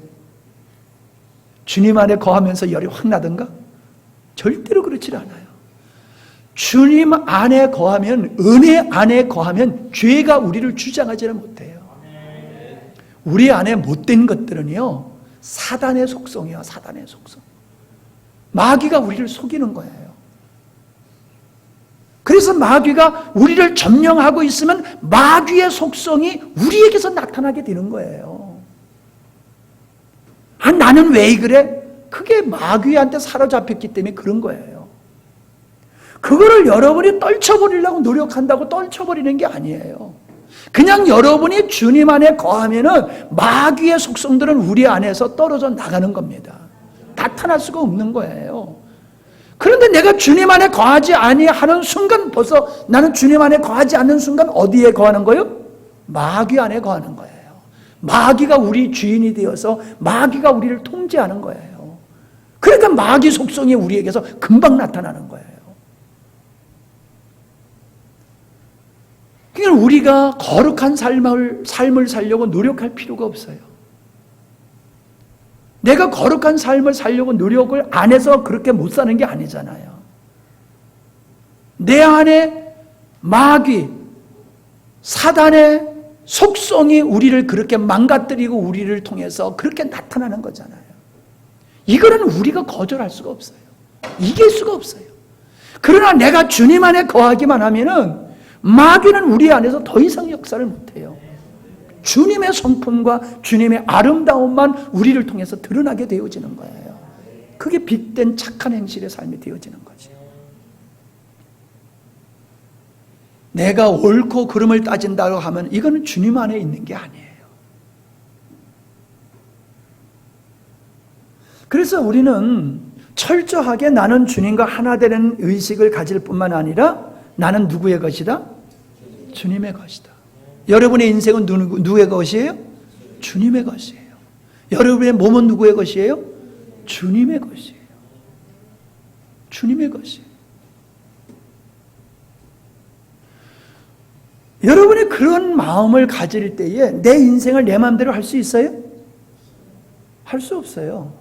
주님 안에 거하면서 열이 확 나던가? 절대로 그렇지 않아요. 주님 안에 거하면, 은혜 안에 거하면 죄가 우리를 주장하지는 못해요. 우리 안에 못된 것들은요, 사단의 속성이에요. 사단의 속성. 마귀가 우리를 속이는 거예요. 그래서 마귀가 우리를 점령하고 있으면 마귀의 속성이 우리에게서 나타나게 되는 거예요. 아, 나는 왜 그래? 그게 마귀한테 사로잡혔기 때문에 그런 거예요. 그거를 여러분이 떨쳐버리려고 노력한다고 떨쳐버리는 게 아니에요. 그냥 여러분이 주님 안에 거하면은 마귀의 속성들은 우리 안에서 떨어져 나가는 겁니다. 나타날 수가 없는 거예요. 그런데 내가 주님 안에 거하지 아니하는 순간, 벌써 나는 주님 안에 거하지 않는 순간 어디에 거하는 거예요? 마귀 안에 거하는 거예요. 마귀가 우리 주인이 되어서 마귀가 우리를 통제하는 거예요. 그러니까 마귀 속성이 우리에게서 금방 나타나는 거예요. 그러니까 우리가 거룩한 삶을 살려고 노력할 필요가 없어요. 내가 거룩한 삶을 살려고 노력을 안 해서 그렇게 못 사는 게 아니잖아요. 내 안에 마귀, 사단의 속성이 우리를 그렇게 망가뜨리고 우리를 통해서 그렇게 나타나는 거잖아요. 이거는 우리가 거절할 수가 없어요. 이길 수가 없어요. 그러나 내가 주님 안에 거하기만 하면은 마귀는 우리 안에서 더 이상 역사를 못해요. 주님의 성품과 주님의 아름다움만 우리를 통해서 드러나게 되어지는 거예요. 그게 빛된 착한 행실의 삶이 되어지는 거죠. 내가 옳고 그름을 따진다고 하면 이거는 주님 안에 있는 게 아니에요. 그래서 우리는 철저하게 나는 주님과 하나 되는 의식을 가질 뿐만 아니라 나는 누구의 것이다? 주님의 것이다. 여러분의 인생은 누구의 것이에요? 주님의 것이에요. 여러분의 몸은 누구의 것이에요? 주님의 것이에요. 주님의 것이에요. 여러분이 그런 마음을 가질 때에 내 인생을 내 마음대로 할 수 있어요? 할 수 없어요.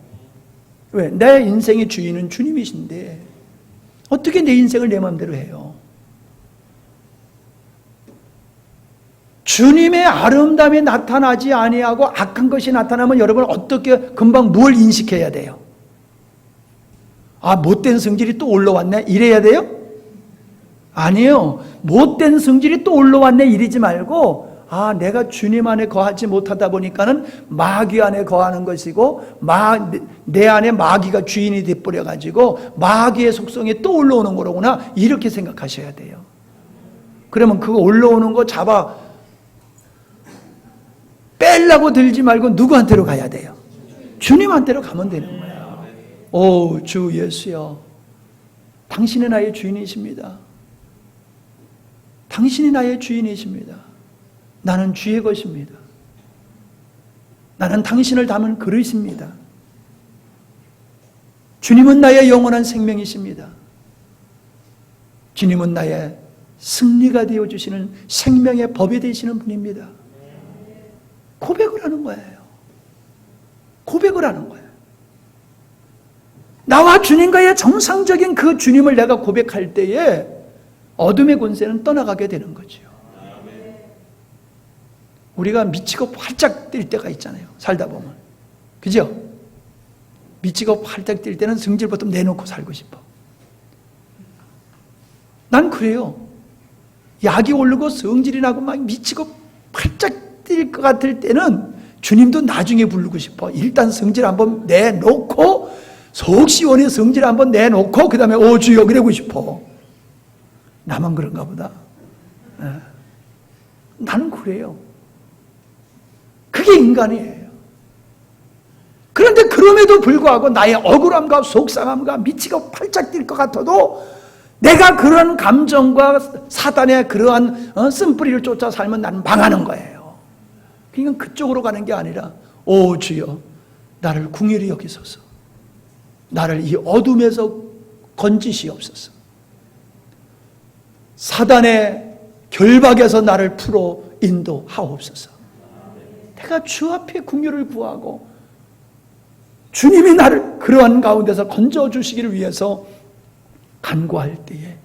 왜? 내 인생의 주인은 주님이신데 어떻게 내 인생을 내 마음대로 해요? 주님의 아름다움이 나타나지 아니하고 악한 것이 나타나면 여러분 어떻게 금방 뭘 인식해야 돼요? 아, 못된 성질이 또 올라왔네? 이래야 돼요? 아니요. 못된 성질이 또 올라왔네 이러지 말고 아, 내가 주님 안에 거하지 못하다 보니까는 마귀 안에 거하는 것이고 내 안에 마귀가 주인이 돼버려가지고 마귀의 속성이 또 올라오는 거로구나 이렇게 생각하셔야 돼요. 그러면 그거 올라오는 거 잡아 빼려고 들지 말고 누구한테로 가야 돼요? 주님한테로 가면 되는 거예요. 오, 주 예수여, 당신이 나의 주인이십니다. 당신이 나의 주인이십니다. 나는 주의 것입니다. 나는 당신을 담은 그릇입니다. 주님은 나의 영원한 생명이십니다. 주님은 나의 승리가 되어주시는 생명의 법이 되시는 분입니다. 고백을 하는 거예요. 고백을 하는 거예요. 나와 주님과의 정상적인 그 주님을 내가 고백할 때에 어둠의 권세는 떠나가게 되는 거죠. 우리가 미치고 활짝 뛸 때가 있잖아요. 살다 보면. 그죠? 미치고 활짝 뛸 때는 성질부터 내놓고 살고 싶어. 난 그래요. 약이 오르고 성질이 나고 막 미치고 활짝 뛸 것 같을 때는 주님도 나중에 부르고 싶어. 일단 성질 한번 내놓고 속 시원히 성질 한번 내놓고 그 다음에 오 주여 그러고 싶어. 나만 그런가 보다. 나는 그래요. 그게 인간이에요. 그런데 그럼에도 불구하고 나의 억울함과 속상함과 미치고 팔짝 뛸 것 같아도 내가 그런 감정과 사단의 그러한 쓴뿌리를 쫓아 살면 나는 망하는 거예요. 그러니까 그쪽으로 가는 게 아니라 오 주여 나를 긍휼히 여기소서. 나를 이 어둠에서 건지시옵소서. 사단의 결박에서 나를 풀어 인도하옵소서. 내가 주 앞에 긍휼을 구하고 주님이 나를 그러한 가운데서 건져주시기를 위해서 간구할 때에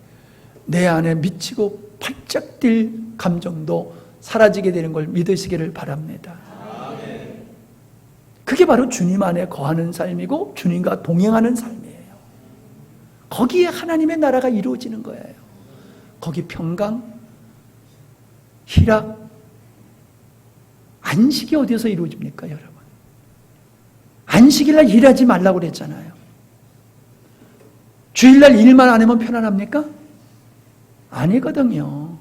내 안에 미치고 팔짝 뛸 감정도 사라지게 되는 걸 믿으시기를 바랍니다. 그게 바로 주님 안에 거하는 삶이고 주님과 동행하는 삶이에요. 거기에 하나님의 나라가 이루어지는 거예요. 거기 평강, 희락, 안식이 어디서 이루어집니까, 여러분? 안식일날 일하지 말라고 그랬잖아요. 주일날 일만 안 하면 편안합니까? 아니거든요.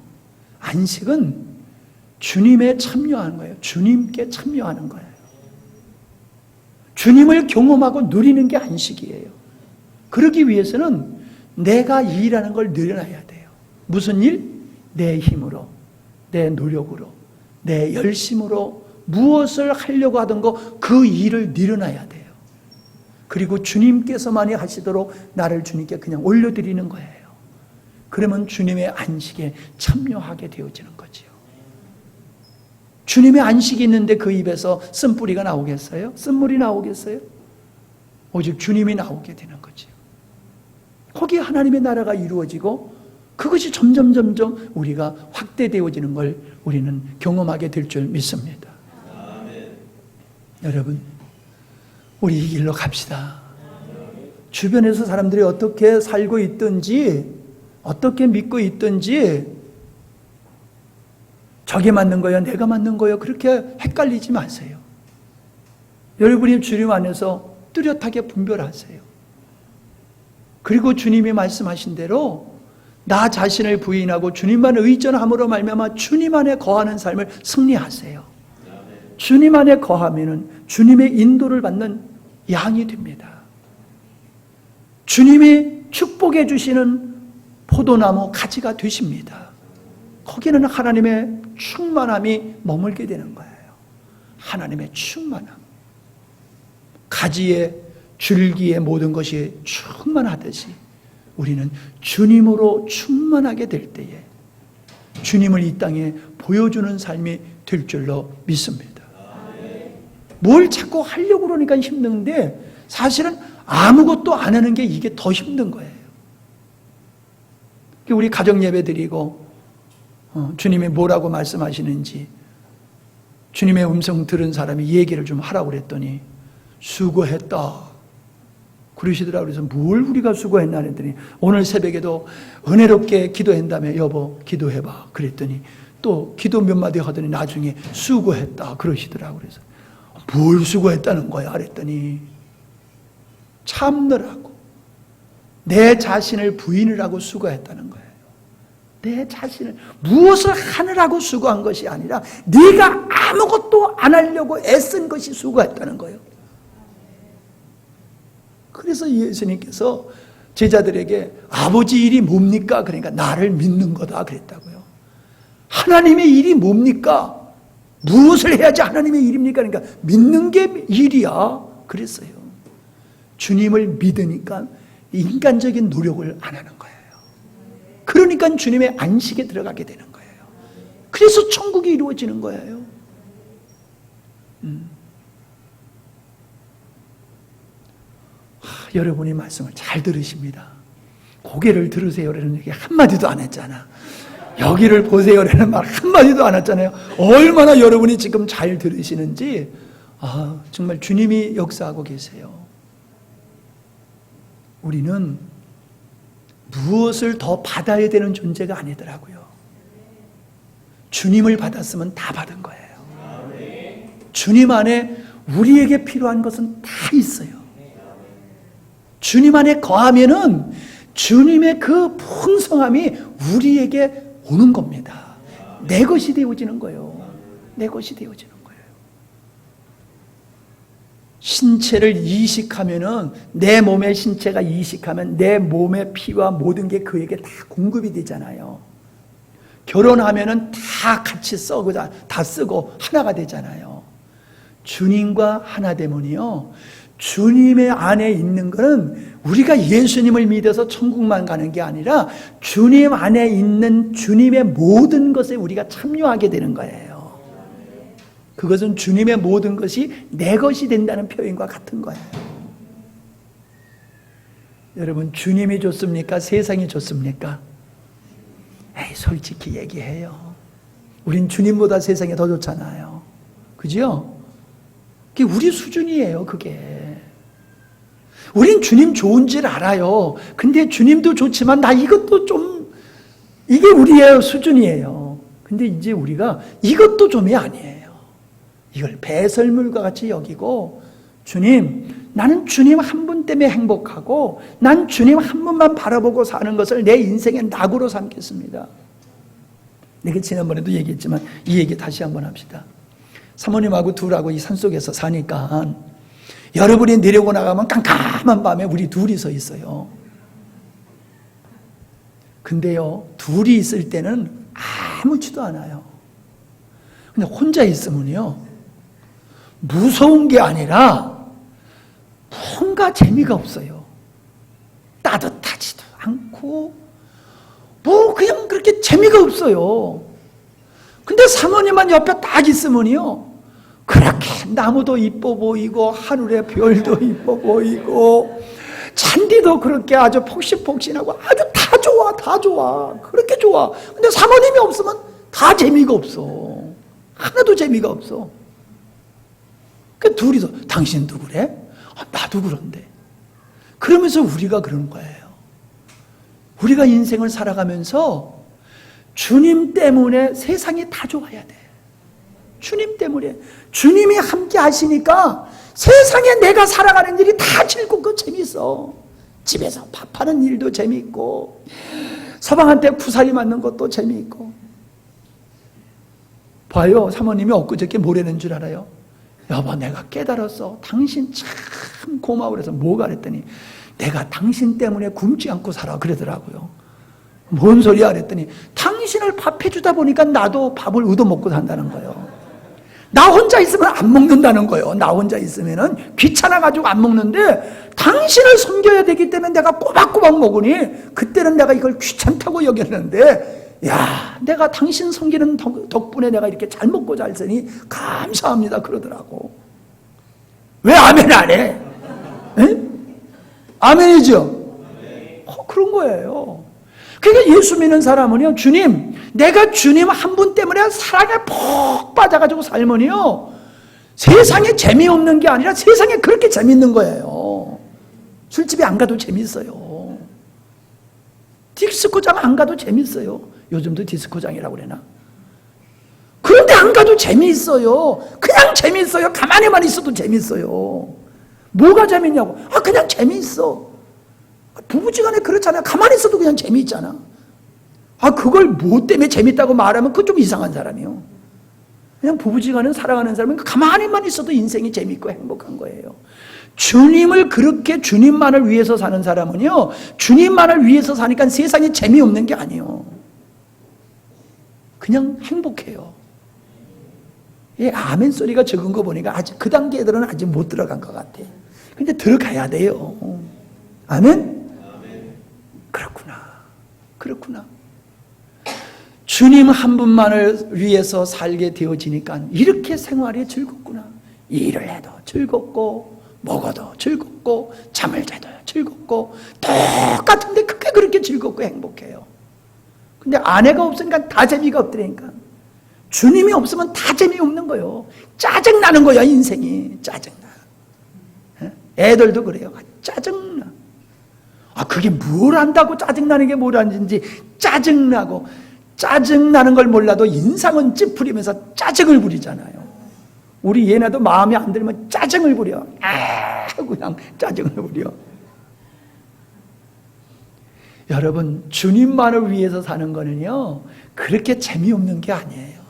안식은 주님에 참여하는 거예요. 주님께 참여하는 거예요. 주님을 경험하고 누리는 게 안식이에요. 그러기 위해서는 내가 일하는 걸 늘어나야 돼요. 무슨 일? 내 힘으로, 내 노력으로, 내 열심으로 무엇을 하려고 하던 거 그 일을 늘어나야 돼요. 그리고 주님께서만이 하시도록 나를 주님께 그냥 올려드리는 거예요. 그러면 주님의 안식에 참여하게 되어지는 거지요. 주님의 안식이 있는데 그 입에서 쓴뿌리가 나오겠어요? 쓴물이 나오겠어요? 오직 주님이 나오게 되는 거지요. 거기에 하나님의 나라가 이루어지고 그것이 점점 우리가 확대되어지는 걸 우리는 경험하게 될 줄 믿습니다. 여러분, 우리 이 길로 갑시다. 주변에서 사람들이 어떻게 살고 있든지, 어떻게 믿고 있든지, 저게 맞는 거예요, 내가 맞는 거예요, 그렇게 헷갈리지 마세요. 여러분이 주님 안에서 뚜렷하게 분별하세요. 그리고 주님이 말씀하신 대로 나 자신을 부인하고 주님만 의존함으로 말미암아 주님 안에 거하는 삶을 승리하세요. 주님 안에 거하면은 주님의 인도를 받는 양이 됩니다. 주님이 축복해 주시는 포도나무 가지가 되십니다. 거기는 하나님의 충만함이 머물게 되는 거예요. 하나님의 충만함. 가지에 줄기에 모든 것이 충만하듯이 우리는 주님으로 충만하게 될 때에 주님을 이 땅에 보여주는 삶이 될 줄로 믿습니다. 뭘 자꾸 하려고 그러니까 힘든데 사실은 아무것도 안 하는 게 이게 더 힘든 거예요. 우리 가정 예배 드리고 주님이 뭐라고 말씀하시는지 주님의 음성 들은 사람이 얘기를 좀 하라고 그랬더니 수고했다 그러시더라고요. 그래서 뭘 우리가 수고했나 했더니 오늘 새벽에도 은혜롭게 기도한다며 여보 기도해봐 그랬더니 또 기도 몇 마디 하더니 나중에 수고했다 그러시더라고요. 그래서 뭘 수고했다는 거야 그랬더니 참느라고 내 자신을 부인을 하고 수고했다는 거예요. 내 자신을 무엇을 하느라고 수고한 것이 아니라 네가 아무것도 안 하려고 애쓴 것이 수고했다는 거예요. 그래서 예수님께서 제자들에게 아버지 일이 뭡니까? 그러니까 나를 믿는 거다 그랬다고요. 하나님의 일이 뭡니까? 무엇을 해야지 하나님의 일입니까? 그러니까 믿는 게 일이야 그랬어요. 주님을 믿으니까 인간적인 노력을 안 하는 거예요. 그러니까 주님의 안식에 들어가게 되는 거예요. 그래서 천국이 이루어지는 거예요. 여러분이 말씀을 잘 들으십니다. 고개를 들으세요라는 얘기 한마디도 안 했잖아. 여기를 보세요라는 말 한마디도 안 했잖아요. 얼마나 여러분이 지금 잘 들으시는지 정말 주님이 역사하고 계세요. 우리는 무엇을 더 받아야 되는 존재가 아니더라고요. 주님을 받았으면 다 받은 거예요. 주님 안에 우리에게 필요한 것은 다 있어요. 주님 안에 거하면은 주님의 그 풍성함이 우리에게 오는 겁니다. 내 것이 되어지는 거예요. 내 것이 되어지는 거예요. 신체를 이식하면은 내 몸의 신체가 이식하면 내 몸의 피와 모든 게 그에게 다 공급이 되잖아요. 결혼하면은 다 같이 다 쓰고 하나가 되잖아요. 주님과 하나 되면요. 주님의 안에 있는 것은 우리가 예수님을 믿어서 천국만 가는 게 아니라 주님 안에 있는 주님의 모든 것에 우리가 참여하게 되는 거예요. 그것은 주님의 모든 것이 내 것이 된다는 표현과 같은 거예요. 여러분 주님이 좋습니까? 세상이 좋습니까? 솔직히 얘기해요. 우린 주님보다 세상이 더 좋잖아요. 그죠? 그게 우리 수준이에요. 그게. 우린 주님 좋은 줄 알아요. 근데 주님도 좋지만 나 이것도 좀 이게 우리의 수준이에요. 근데 이제 우리가 이것도 좀이 아니에요. 이걸 배설물과 같이 여기고 주님 나는 주님 한 분 때문에 행복하고 난 주님 한 분만 바라보고 사는 것을 내 인생의 낙으로 삼겠습니다. 내가 지난번에도 얘기했지만 이 얘기 다시 한번 합시다. 사모님하고 둘하고 이 산속에서 사니까 여러분이 내려고 나가면 깜깜한 밤에 우리 둘이 서 있어요. 근데요 둘이 있을 때는 아무렇지도 않아요. 근데 혼자 있으면요 무서운 게 아니라 뭔가 재미가 없어요. 따뜻하지도 않고 뭐 그냥 그렇게 재미가 없어요. 근데 사모님만 옆에 딱 있으면요 그렇게 나무도 이뻐 보이고 하늘의 별도 이뻐 보이고 잔디도 그렇게 아주 폭신폭신하고 아주 다 좋아, 다 좋아. 그렇게 좋아. 근데 사모님이 없으면 다 재미가 없어. 하나도 재미가 없어. 그 둘이서 당신도 그래? 나도 그런데. 그러면서 우리가 그런 거예요. 우리가 인생을 살아가면서 주님 때문에 세상이 다 좋아야 돼. 주님 때문에. 주님이 함께 하시니까 세상에 내가 살아가는 일이 다 즐겁고 재밌어. 집에서 밥하는 일도 재밌고, 서방한테 구사리 맞는 것도 재미있고. 봐요, 사모님이 엊그저께 뭐라는 줄 알아요? 여보, 내가 깨달았어. 당신 참 고마워. 그래서 뭐가 그랬더니 내가 당신 때문에 굶지 않고 살아 그러더라고요. 뭔 소리야 그랬더니 당신을 밥 해주다 보니까 나도 밥을 얻어먹고 산다는 거예요. 나 혼자 있으면 안 먹는다는 거예요. 나 혼자 있으면 귀찮아가지고 안 먹는데 당신을 섬겨야 되기 때문에 내가 꼬박꼬박 먹으니 그때는 내가 이걸 귀찮다고 여겼는데, 야, 내가 당신 섬기는 덕분에 내가 이렇게 잘 먹고 잘 쓰니 감사합니다 그러더라고. 왜 아멘 안 해? 에? 아멘이죠? 그런 거예요. 그러니까 예수 믿는 사람은요, 주님, 내가 주님 한 분 때문에 사랑에 푹 빠져가지고 살면요, 세상에 재미없는 게 아니라 세상에 그렇게 재밌는 거예요. 술집에 안 가도 재밌어요. 디스코장 안 가도 재밌어요. 요즘도 디스코장이라고 그러나? 그런데 안 가도 재미있어요. 그냥 재미있어요. 가만히만 있어도 재미있어요. 뭐가 재밌냐고? 그냥 재미있어. 부부지간에 그렇잖아요. 가만히 있어도 그냥 재미있잖아. 그걸 뭐 때문에 재밌다고 말하면 그건 좀 이상한 사람이요. 그냥 부부지간에 사랑하는 사람은 가만히만 있어도 인생이 재밌고 행복한 거예요. 주님을 그렇게 주님만을 위해서 사는 사람은요, 주님만을 위해서 사니까 세상에 재미없는 게 아니에요. 그냥 행복해요. 아멘 소리가 적은 거 보니까 아직 그 단계들은 아직 못 들어간 것 같아. 근데 들어가야 돼요. 아멘? 그렇구나. 그렇구나. 주님 한 분만을 위해서 살게 되어지니까 이렇게 생활이 즐겁구나. 일을 해도 즐겁고, 먹어도 즐겁고, 잠을 자도 즐겁고, 똑같은데 그게 그렇게 즐겁고 행복해요. 근데 아내가 없으니까 다 재미가 없더라니까. 주님이 없으면 다 재미없는 거예요. 짜증나는 거야, 인생이. 짜증나. 애들도 그래요. 짜증나. 그게 뭘 안다고 짜증나는 게 뭘 아는지 짜증나고, 짜증나는 걸 몰라도 인상은 찌푸리면서 짜증을 부리잖아요. 우리 얘네도 마음에 안 들면 짜증을 부려. 그냥 짜증을 부려. 여러분, 주님만을 위해서 사는 거는요, 그렇게 재미없는 게 아니에요.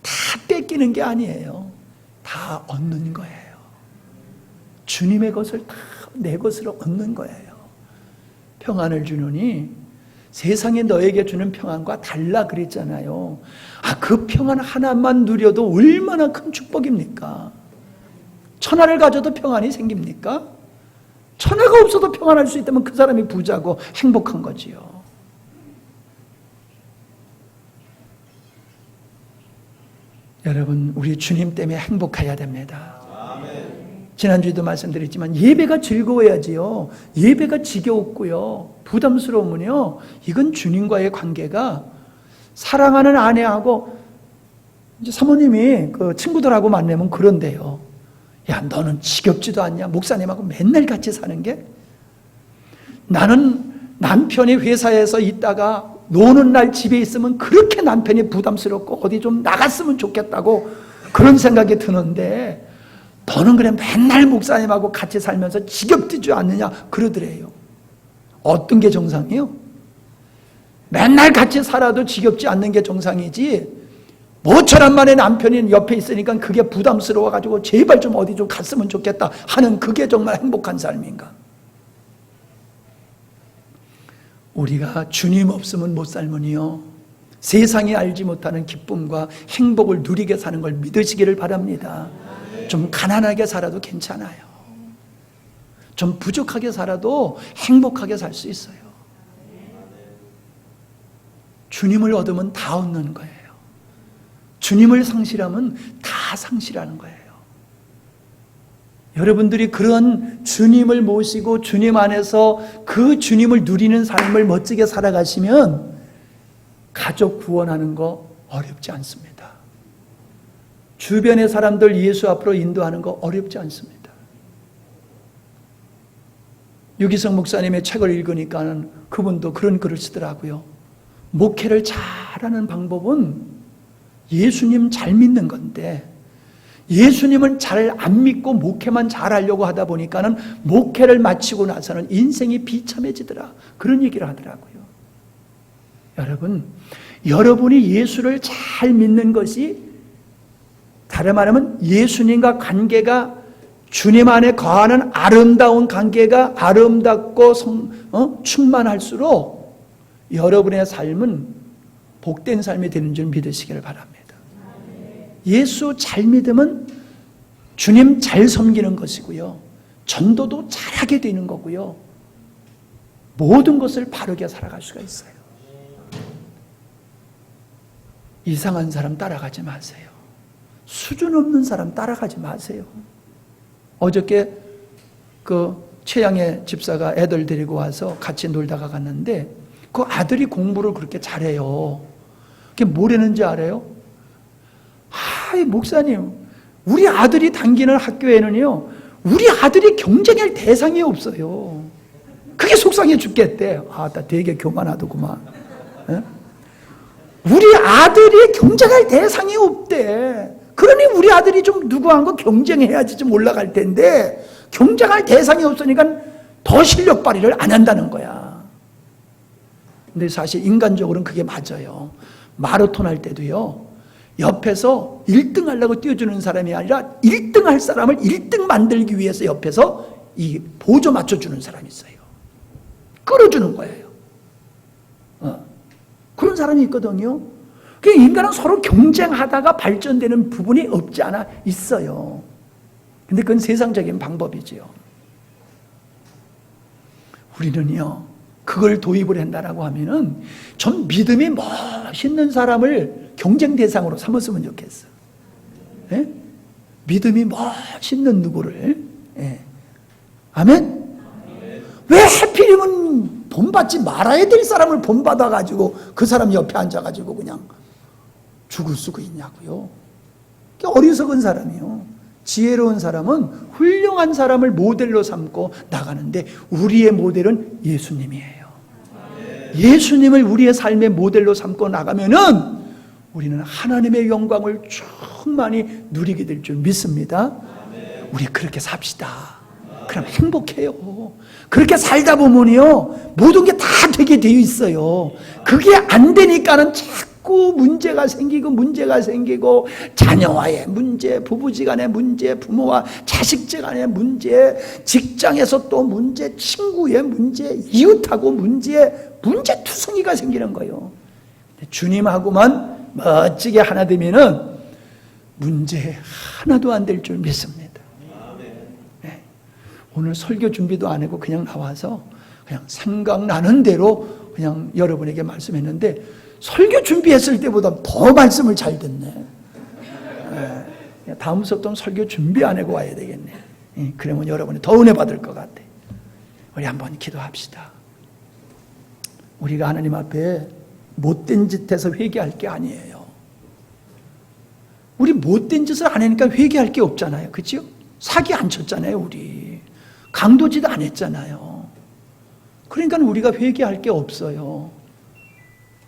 다 뺏기는 게 아니에요. 다 얻는 거예요. 주님의 것을 다 내 것으로 얻는 거예요. 평안을 주노니 세상에 너에게 주는 평안과 달라 그랬잖아요. 그 평안 하나만 누려도 얼마나 큰 축복입니까? 천하를 가져도 평안이 생깁니까? 천하가 없어도 평안할 수 있다면 그 사람이 부자고 행복한 거지요. 여러분, 우리 주님 때문에 행복해야 됩니다. 지난주에도 말씀드렸지만 예배가 즐거워야지요. 예배가 지겨웠고요, 부담스러우면요, 이건 주님과의 관계가, 사랑하는 아내하고 이제 사모님이 그 친구들하고 만나면 그런데요. 야, 너는 지겹지도 않냐? 목사님하고 맨날 같이 사는 게? 나는 남편이 회사에서 있다가 노는 날 집에 있으면 그렇게 남편이 부담스럽고 어디 좀 나갔으면 좋겠다고 그런 생각이 드는데, 너는 그래 맨날 목사님하고 같이 살면서 지겹지도 않느냐 그러더래요. 어떤 게 정상이요? 맨날 같이 살아도 지겹지 않는 게 정상이지, 모처럼 만에 남편이 옆에 있으니까 그게 부담스러워가지고 제발 좀 어디 좀 갔으면 좋겠다 하는 그게 정말 행복한 삶인가? 우리가 주님 없으면 못 살면요, 세상이 알지 못하는 기쁨과 행복을 누리게 사는 걸 믿으시기를 바랍니다. 좀 가난하게 살아도 괜찮아요. 좀 부족하게 살아도 행복하게 살 수 있어요. 주님을 얻으면 다 얻는 거예요. 주님을 상실하면 다 상실하는 거예요. 여러분들이 그런 주님을 모시고 주님 안에서 그 주님을 누리는 삶을 멋지게 살아가시면 가족 구원하는 거 어렵지 않습니다. 주변의 사람들 예수 앞으로 인도하는 거 어렵지 않습니다. 유기성 목사님의 책을 읽으니까는 그분도 그런 글을 쓰더라고요. 목회를 잘하는 방법은 예수님 잘 믿는 건데 예수님은 잘 안 믿고 목회만 잘하려고 하다 보니까는 목회를 마치고 나서는 인생이 비참해지더라. 그런 얘기를 하더라고요. 여러분, 여러분이 예수를 잘 믿는 것이 다른 말하면 예수님과 관계가 주님 안에 거하는 아름다운 관계가 아름답고 충만할수록 여러분의 삶은 복된 삶이 되는 줄 믿으시기를 바랍니다. 예수 잘 믿으면 주님 잘 섬기는 것이고요. 전도도 잘하게 되는 거고요. 모든 것을 바르게 살아갈 수가 있어요. 이상한 사람 따라가지 마세요. 수준 없는 사람 따라가지 마세요. 어저께 그 최양의 집사가 애들 데리고 와서 같이 놀다가 갔는데 그 아들이 공부를 그렇게 잘해요. 그게 뭐라는지 알아요? 목사님, 우리 아들이 다니는 학교에는요, 우리 아들이 경쟁할 대상이 없어요. 그게 속상해 죽겠대. 나 되게 교만하더구만. 에? 우리 아들이 경쟁할 대상이 없대. 그러니 우리 아들이 좀 누구하고 경쟁해야지 좀 올라갈 텐데 경쟁할 대상이 없으니까 더 실력 발휘를 안 한다는 거야. 근데 사실 인간적으로는 그게 맞아요. 마라톤 할 때도요, 옆에서 1등 하려고 뛰어주는 사람이 아니라 1등 할 사람을 1등 만들기 위해서 옆에서 이 보조 맞춰주는 사람이 있어요. 끌어주는 거예요. 그런 사람이 있거든요. 그러니까 인간은 서로 경쟁하다가 발전되는 부분이 없지 않아 있어요. 근데 그건 세상적인 방법이지요. 우리는요, 그걸 도입을 한다라고 하면은 좀 믿음이 멋있는 사람을 경쟁 대상으로 삼았으면 좋겠어. 예? 믿음이 멋있는 누구를. 예. 아멘? 왜 하필이면 본받지 말아야 될 사람을 본받아가지고 그 사람 옆에 앉아가지고 그냥 죽을 수가 있냐고요. 어리석은 사람이요. 지혜로운 사람은 훌륭한 사람을 모델로 삼고 나가는데 우리의 모델은 예수님이에요. 예수님을 우리의 삶의 모델로 삼고 나가면은 우리는 하나님의 영광을 충만히 누리게 될 줄 믿습니다. 우리 그렇게 삽시다. 그럼 행복해요. 그렇게 살다 보면요, 모든 게 다 되게 되어 있어요. 그게 안 되니까는 자꾸 문제가 생기고 자녀와의 문제, 부부지간의 문제, 부모와 자식지간의 문제, 직장에서 또 문제, 친구의 문제, 이웃하고 문제투성이가 생기는 거예요. 주님하고만 멋지게 하나 되면은 문제 하나도 안 될 줄 믿습니다. 네. 오늘 설교 준비도 안 하고 그냥 나와서 그냥 생각나는 대로 그냥 여러분에게 말씀했는데 설교 준비했을 때보다 더 말씀을 잘 듣네. 네. 다음 수업도 설교 준비 안 하고 와야 되겠네. 네. 그러면 여러분이 더 은혜 받을 것 같아. 우리 한번 기도합시다. 우리가 하나님 앞에 못된 짓해서 회개할 게 아니에요. 우리 못된 짓을 안 하니까 회개할 게 없잖아요. 그렇죠? 사기 안 쳤잖아요. 우리 강도짓 안 했잖아요. 그러니까 우리가 회개할 게 없어요.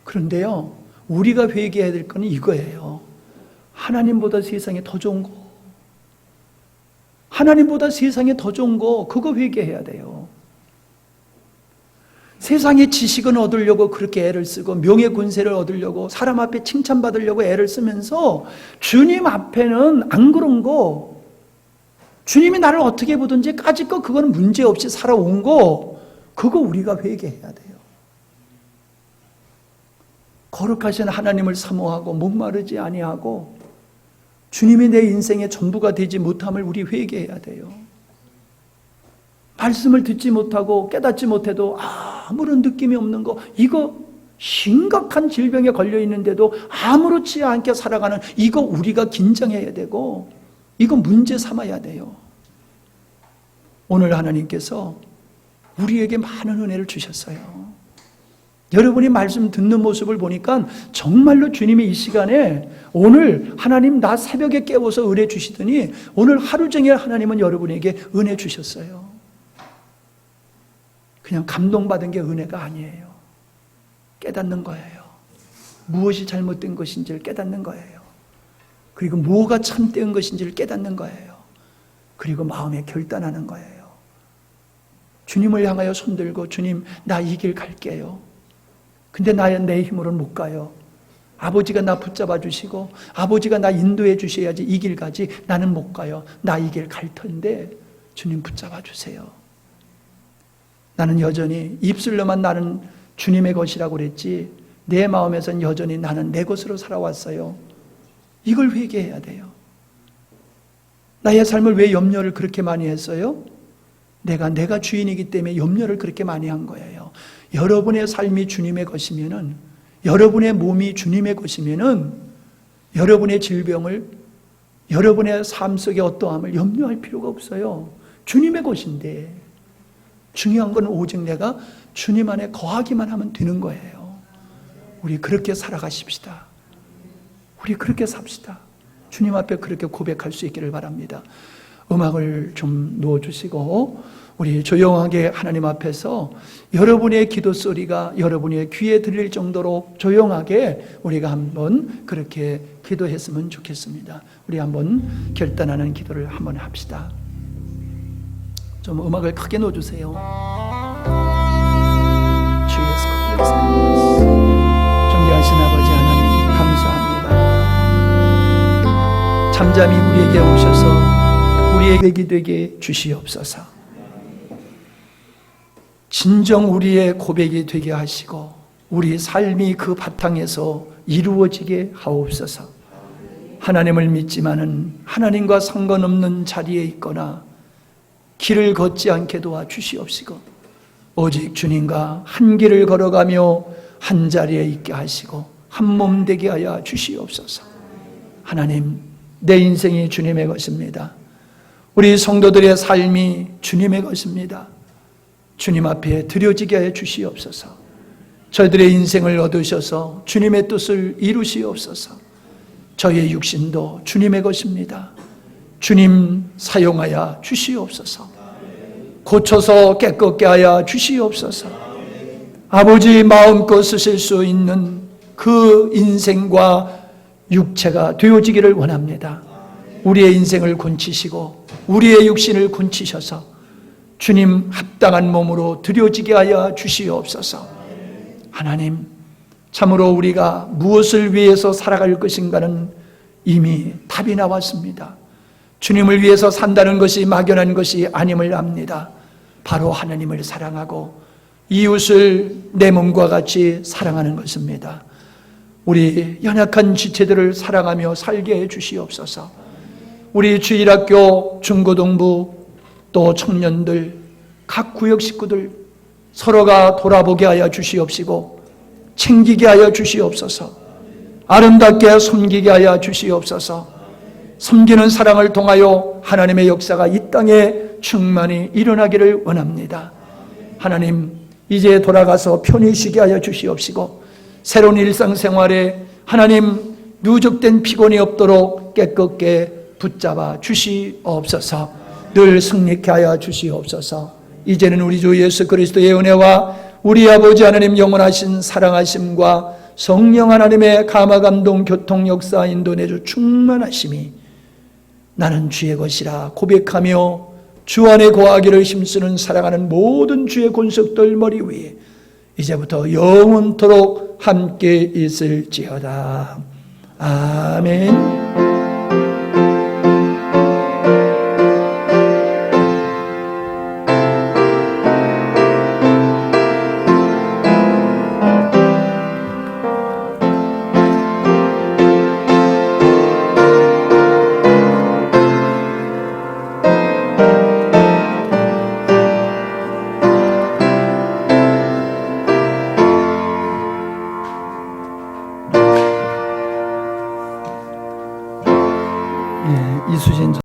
그런데요, 우리가 회개해야 될 건 이거예요. 하나님보다 세상에 더 좋은 거, 하나님보다 세상에 더 좋은 거, 그거 회개해야 돼요. 세상의 지식은 얻으려고 그렇게 애를 쓰고 명예 권세를 얻으려고 사람 앞에 칭찬받으려고 애를 쓰면서 주님 앞에는 안 그런 거, 주님이 나를 어떻게 보든지 까짓 거 그거는 문제없이 살아온 거, 그거 우리가 회개해야 돼요. 거룩하신 하나님을 사모하고 목마르지 아니하고 주님이 내 인생의 전부가 되지 못함을 우리 회개해야 돼요. 말씀을 듣지 못하고 깨닫지 못해도 아무런 느낌이 없는 거, 이거 심각한 질병에 걸려 있는데도 아무렇지 않게 살아가는 이거 우리가 긴장해야 되고 이거 문제 삼아야 돼요. 오늘 하나님께서 우리에게 많은 은혜를 주셨어요. 여러분이 말씀 듣는 모습을 보니까 정말로 주님이 이 시간에 오늘 하나님 나 새벽에 깨워서 은혜 주시더니 오늘 하루 종일 하나님은 여러분에게 은혜 주셨어요. 그냥 감동받은 게 은혜가 아니에요. 깨닫는 거예요. 무엇이 잘못된 것인지를 깨닫는 거예요. 그리고 뭐가 참된 것인지를 깨닫는 거예요. 그리고 마음에 결단하는 거예요. 주님을 향하여 손들고 주님 나 이 길 갈게요. 근데 내 힘으로는 못 가요. 아버지가 나 붙잡아 주시고 아버지가 나 인도해 주셔야지 이 길 가지. 나는 못 가요. 나 이 길 갈 텐데 주님 붙잡아 주세요. 나는 여전히 입술로만 나는 주님의 것이라고 그랬지 내 마음에선 여전히 나는 내 것으로 살아왔어요. 이걸 회개해야 돼요. 나의 삶을 왜 염려를 그렇게 많이 했어요? 내가 주인이기 때문에 염려를 그렇게 많이 한 거예요. 여러분의 삶이 주님의 것이면은, 여러분의 몸이 주님의 것이면은, 여러분의 질병을, 여러분의 삶 속의 어떠함을 염려할 필요가 없어요. 주님의 것인데, 중요한 건 오직 내가 주님 안에 거하기만 하면 되는 거예요. 우리 그렇게 살아가십시다. 우리 그렇게 삽시다. 주님 앞에 그렇게 고백할 수 있기를 바랍니다. 음악을 좀 놓아주시고 우리 조용하게 하나님 앞에서 여러분의 기도 소리가 여러분의 귀에 들릴 정도로 조용하게 우리가 한번 그렇게 기도했으면 좋겠습니다. 우리 한번 결단하는 기도를 한번 합시다. 좀 음악을 크게 놓아주세요. 주 예수 그리스도 존귀하신 아버지 하나님 감사합니다. 잠잠히 우리에게 오셔서 우리에게 기되게 주시옵소서. 진정 우리의 고백이 되게 하시고 우리 삶이 그 바탕에서 이루어지게 하옵소서. 하나님을 믿지만은 하나님과 상관없는 자리에 있거나 길을 걷지 않게 도와주시옵시고 오직 주님과 한 길을 걸어가며 한 자리에 있게 하시고 한 몸 되게 하여 주시옵소서. 하나님, 내 인생이 주님의 것입니다. 우리 성도들의 삶이 주님의 것입니다. 주님 앞에 드려지게 하여 주시옵소서. 저희들의 인생을 얻으셔서 주님의 뜻을 이루시옵소서. 저희의 육신도 주님의 것입니다. 주님 사용하여 주시옵소서. 고쳐서 깨끗게 하여 주시옵소서. 아버지 마음껏 쓰실 수 있는 그 인생과 육체가 되어지기를 원합니다. 우리의 인생을 곤치시고 우리의 육신을 곤치셔서 주님 합당한 몸으로 드려지게 하여 주시옵소서. 하나님, 참으로 우리가 무엇을 위해서 살아갈 것인가는 이미 답이 나왔습니다. 주님을 위해서 산다는 것이 막연한 것이 아님을 압니다. 바로 하나님을 사랑하고 이웃을 내 몸과 같이 사랑하는 것입니다. 우리 연약한 지체들을 사랑하며 살게 해 주시옵소서. 우리 주일학교, 중고등부, 또 청년들, 각 구역 식구들 서로가 돌아보게 하여 주시옵시고 챙기게 하여 주시옵소서. 아름답게 섬기게 하여 주시옵소서. 섬기는 사랑을 통하여 하나님의 역사가 이 땅에 충만히 일어나기를 원합니다. 하나님, 이제 돌아가서 편히 쉬게 하여 주시옵시고 새로운 일상생활에 하나님 누적된 피곤이 없도록 깨끗게 붙잡아 주시옵소서. 늘 승리케 하여 주시옵소서. 이제는 우리 주 예수 그리스도의 은혜와 우리 아버지 하나님 영원하신 사랑하심과 성령 하나님의 감화 감동 교통 역사 인도 내주 충만하심이 나는 주의 것이라 고백하며 주 안에 거하기를 힘쓰는 사랑하는 모든 주의 권속들 머리 위에 이제부터 영원토록 함께 있을지어다. 아멘. 이수진